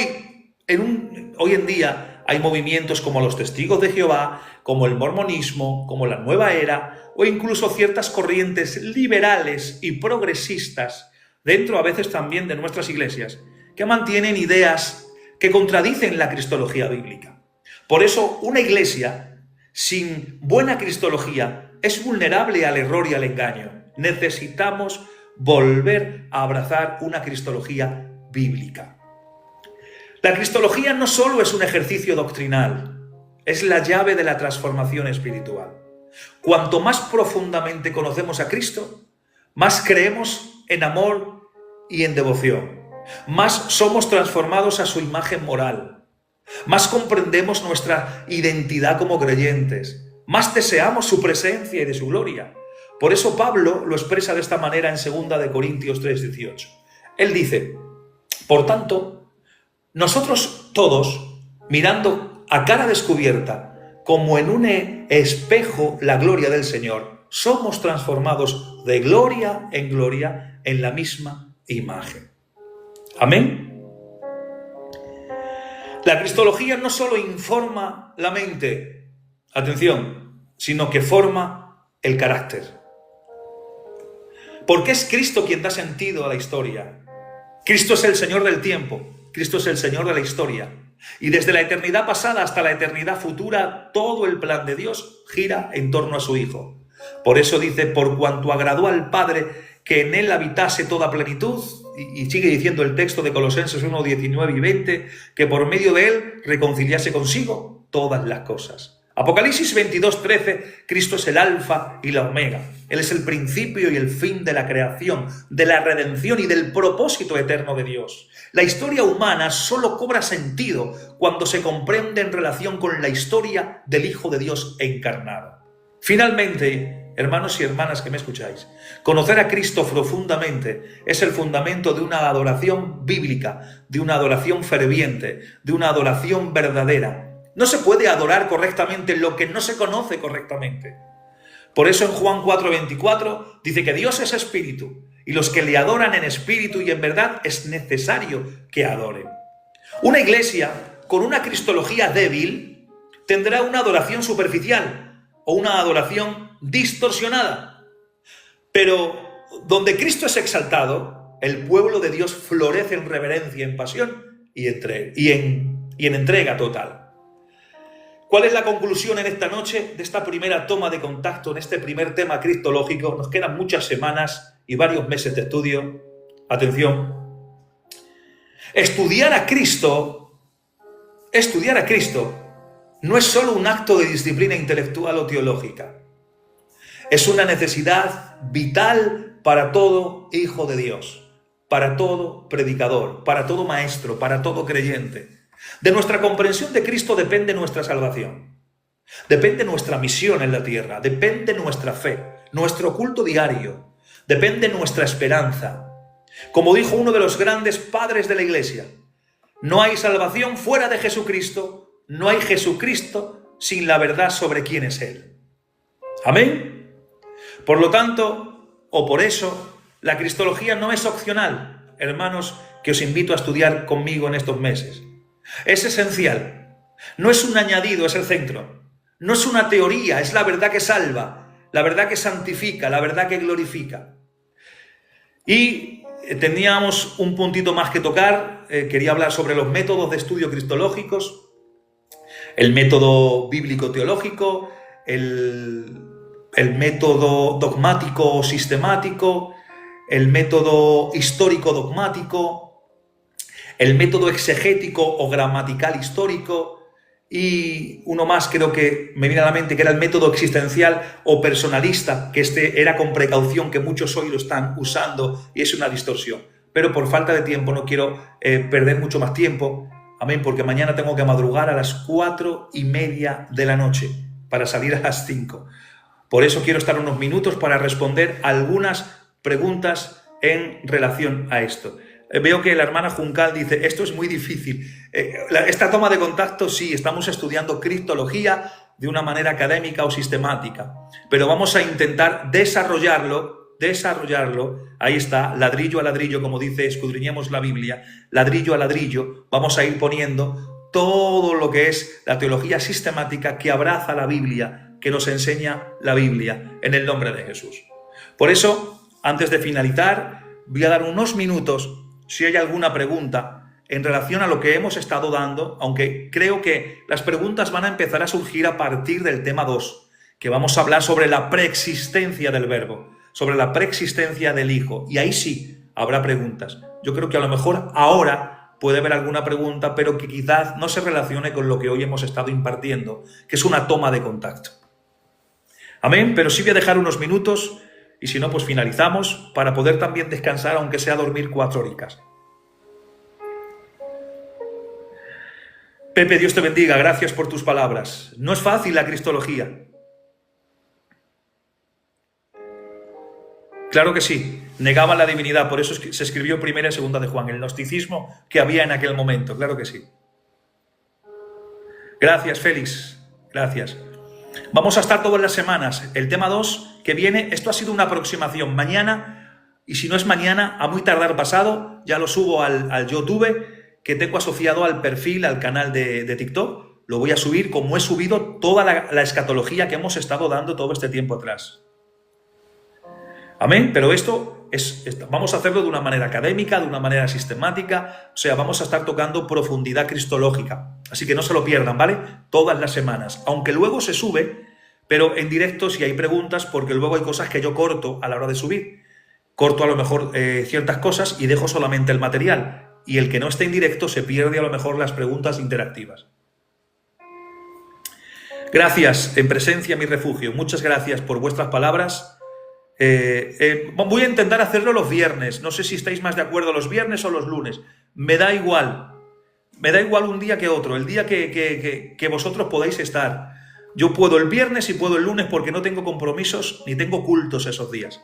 en día hay movimientos como los Testigos de Jehová, como el mormonismo, como la Nueva Era, o incluso ciertas corrientes liberales y progresistas, dentro a veces también de nuestras iglesias, que mantienen ideas que contradicen la cristología bíblica. Por eso, una iglesia sin buena cristología es vulnerable al error y al engaño. Necesitamos volver a abrazar una cristología bíblica. La cristología no solo es un ejercicio doctrinal, es la llave de la transformación espiritual. Cuanto más profundamente conocemos a Cristo, más creemos en amor y en devoción. Más somos transformados a su imagen moral. Más comprendemos nuestra identidad como creyentes. Más deseamos su presencia y de su gloria. Por eso Pablo lo expresa de esta manera en 2 de Corintios 3:18. Él dice: por tanto, nosotros todos, mirando a cara descubierta, como en un espejo la gloria del Señor, somos transformados de gloria en la misma imagen. Amén. La cristología no solo informa la mente, atención, sino que forma el carácter. Porque es Cristo quien da sentido a la historia. Cristo es el Señor del tiempo, Cristo es el Señor de la historia. Y desde la eternidad pasada hasta la eternidad futura, todo el plan de Dios gira en torno a su Hijo. Por eso dice: por cuanto agradó al Padre que en él habitase toda plenitud, y sigue diciendo el texto de Colosenses 1, 19 y 20, que por medio de él reconciliase consigo todas las cosas. Apocalipsis 22, 13, Cristo es el alfa y la omega. Él es el principio y el fin de la creación, de la redención y del propósito eterno de Dios. La historia humana solo cobra sentido cuando se comprende en relación con la historia del Hijo de Dios encarnado. Finalmente, hermanos y hermanas que me escucháis, conocer a Cristo profundamente es el fundamento de una adoración bíblica, de una adoración ferviente, de una adoración verdadera. No se puede adorar correctamente lo que no se conoce correctamente. Por eso en Juan 4:24 dice que Dios es espíritu y los que le adoran en espíritu y en verdad es necesario que adoren. Una iglesia con una cristología débil tendrá una adoración superficial o una adoración distorsionada. Pero donde Cristo es exaltado, el pueblo de Dios florece en reverencia, en pasión y en entrega total. ¿Cuál es la conclusión en esta noche de esta primera toma de contacto, en este primer tema cristológico? Nos quedan muchas semanas y varios meses de estudio. Atención. Estudiar a Cristo no es solo un acto de disciplina intelectual o teológica. Es una necesidad vital para todo hijo de Dios, para todo predicador, para todo maestro, para todo creyente. De nuestra comprensión de Cristo depende nuestra salvación, depende nuestra misión en la tierra, depende nuestra fe, nuestro culto diario, depende nuestra esperanza. Como dijo uno de los grandes padres de la Iglesia, no hay salvación fuera de Jesucristo, no hay Jesucristo sin la verdad sobre quién es Él. Amén. Por lo tanto, o por eso, la cristología no es opcional, hermanos, que os invito a estudiar conmigo en estos meses. Es esencial, no es un añadido, es el centro. No es una teoría, es la verdad que salva, la verdad que santifica, la verdad que glorifica. Y teníamos un puntito más que tocar, quería hablar sobre los métodos de estudio cristológicos, el método bíblico-teológico, el método dogmático o sistemático, el método histórico-dogmático, el método exegético o gramatical histórico, y uno más creo que me viene a la mente, que era el método existencial o personalista, que este era con precaución, que muchos hoy lo están usando y es una distorsión. Pero por falta de tiempo no quiero perder mucho más tiempo, amén, porque mañana tengo que madrugar a las 4:30 de la noche para salir a las 5. Por eso quiero estar unos minutos para responder algunas preguntas en relación a esto. Veo que la hermana Juncal dice, esto es muy difícil. Esta toma de contacto, sí, estamos estudiando cristología de una manera académica o sistemática, pero vamos a intentar desarrollarlo, ahí está, ladrillo a ladrillo, como dice, escudriñemos la Biblia, ladrillo a ladrillo, vamos a ir poniendo todo lo que es la teología sistemática que abraza la Biblia, que nos enseña la Biblia, en el nombre de Jesús. Por eso, antes de finalizar, voy a dar unos minutos. Si hay alguna pregunta, en relación a lo que hemos estado dando, aunque creo que las preguntas van a empezar a surgir a partir del tema 2, que vamos a hablar sobre la preexistencia del Verbo, sobre la preexistencia del Hijo, y ahí sí habrá preguntas. Yo creo que a lo mejor ahora puede haber alguna pregunta, pero que quizás no se relacione con lo que hoy hemos estado impartiendo, que es una toma de contacto. Amén, pero sí voy a dejar unos minutos, y si no, pues finalizamos, para poder también descansar, aunque sea dormir 4 horitas. Pepe, Dios te bendiga, gracias por tus palabras. No es fácil la cristología. Claro que sí, negaban la divinidad, por eso se escribió Primera y Segunda de Juan, el gnosticismo que había en aquel momento, claro que sí. Gracias, Félix, gracias. Vamos a estar todas las semanas. El tema 2 que viene, esto ha sido una aproximación. Mañana, y si no es mañana, a muy tardar pasado, ya lo subo al YouTube, que tengo asociado al perfil, al canal de TikTok. Lo voy a subir como he subido toda la escatología que hemos estado dando todo este tiempo atrás. Amén, pero esto vamos a hacerlo de una manera académica, de una manera sistemática, o sea, vamos a estar tocando profundidad cristológica, así que no se lo pierdan, ¿vale? Todas las semanas, aunque luego se sube, pero en directo si hay preguntas, porque luego hay cosas que yo corto a la hora de subir, corto a lo mejor ciertas cosas y dejo solamente el material, y el que no esté en directo se pierde a lo mejor las preguntas interactivas. Gracias, en presencia mi refugio, muchas gracias por vuestras palabras. Voy a intentar hacerlo los viernes. No sé si estáis más de acuerdo los viernes o los lunes. Me da igual un día que otro, el día que vosotros podáis estar. Yo puedo el viernes y puedo el lunes porque no tengo compromisos ni tengo cultos esos días.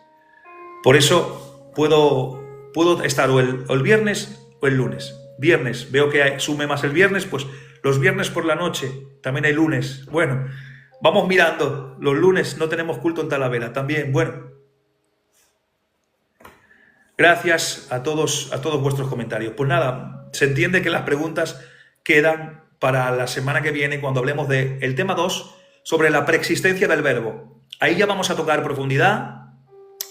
Por eso puedo estar o el viernes o el lunes. Viernes, veo que sume más el viernes, pues los viernes por la noche, también hay lunes. Bueno, vamos mirando, los lunes no tenemos culto en Talavera, también, bueno. Gracias a todos vuestros comentarios. Pues nada, se entiende que las preguntas quedan para la semana que viene cuando hablemos del tema 2 sobre la preexistencia del Verbo. Ahí ya vamos a tocar profundidad,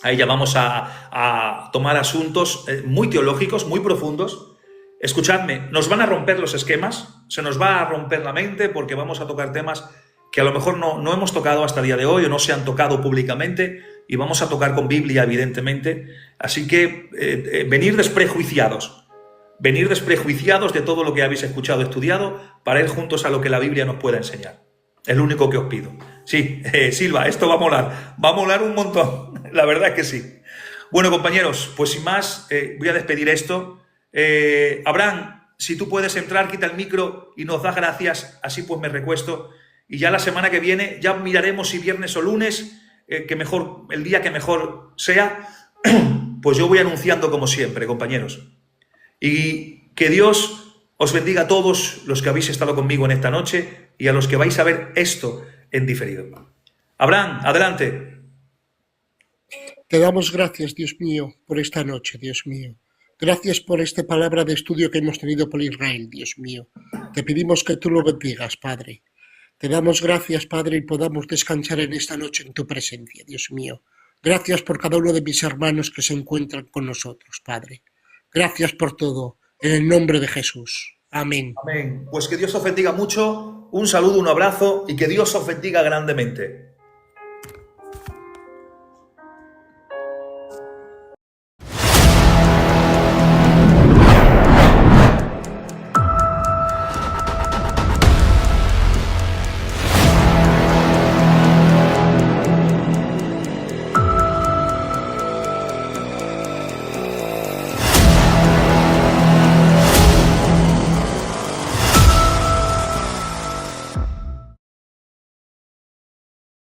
ahí ya vamos a tomar asuntos muy teológicos, muy profundos. Escuchadme, nos van a romper los esquemas, se nos va a romper la mente porque vamos a tocar temas que a lo mejor no hemos tocado hasta el día de hoy o no se han tocado públicamente, y vamos a tocar con Biblia, evidentemente. Así que venir desprejuiciados de todo lo que habéis escuchado, estudiado, para ir juntos a lo que la Biblia nos pueda enseñar. Es lo único que os pido. Sí, Silva, esto va a molar un montón, la verdad es que sí. Bueno, compañeros, pues sin más, voy a despedir esto. Abraham, si tú puedes entrar, quita el micro y nos das gracias, así pues me recuesto. Y ya la semana que viene ya miraremos si viernes o lunes, que mejor, el día que mejor sea, pues yo voy anunciando como siempre, compañeros. Y que Dios os bendiga a todos los que habéis estado conmigo en esta noche y a los que vais a ver esto en diferido. Abraham, adelante. Te damos gracias, Dios mío, por esta noche, Dios mío. Gracias por esta palabra de estudio que hemos tenido por Israel, Dios mío. Te pedimos que tú lo bendigas, Padre. Te damos gracias, Padre, y podamos descansar en esta noche en tu presencia, Dios mío. Gracias por cada uno de mis hermanos que se encuentran con nosotros, Padre. Gracias por todo, en el nombre de Jesús. Amén. Amén. Pues que Dios os bendiga mucho, un saludo, un abrazo y que Dios os bendiga grandemente.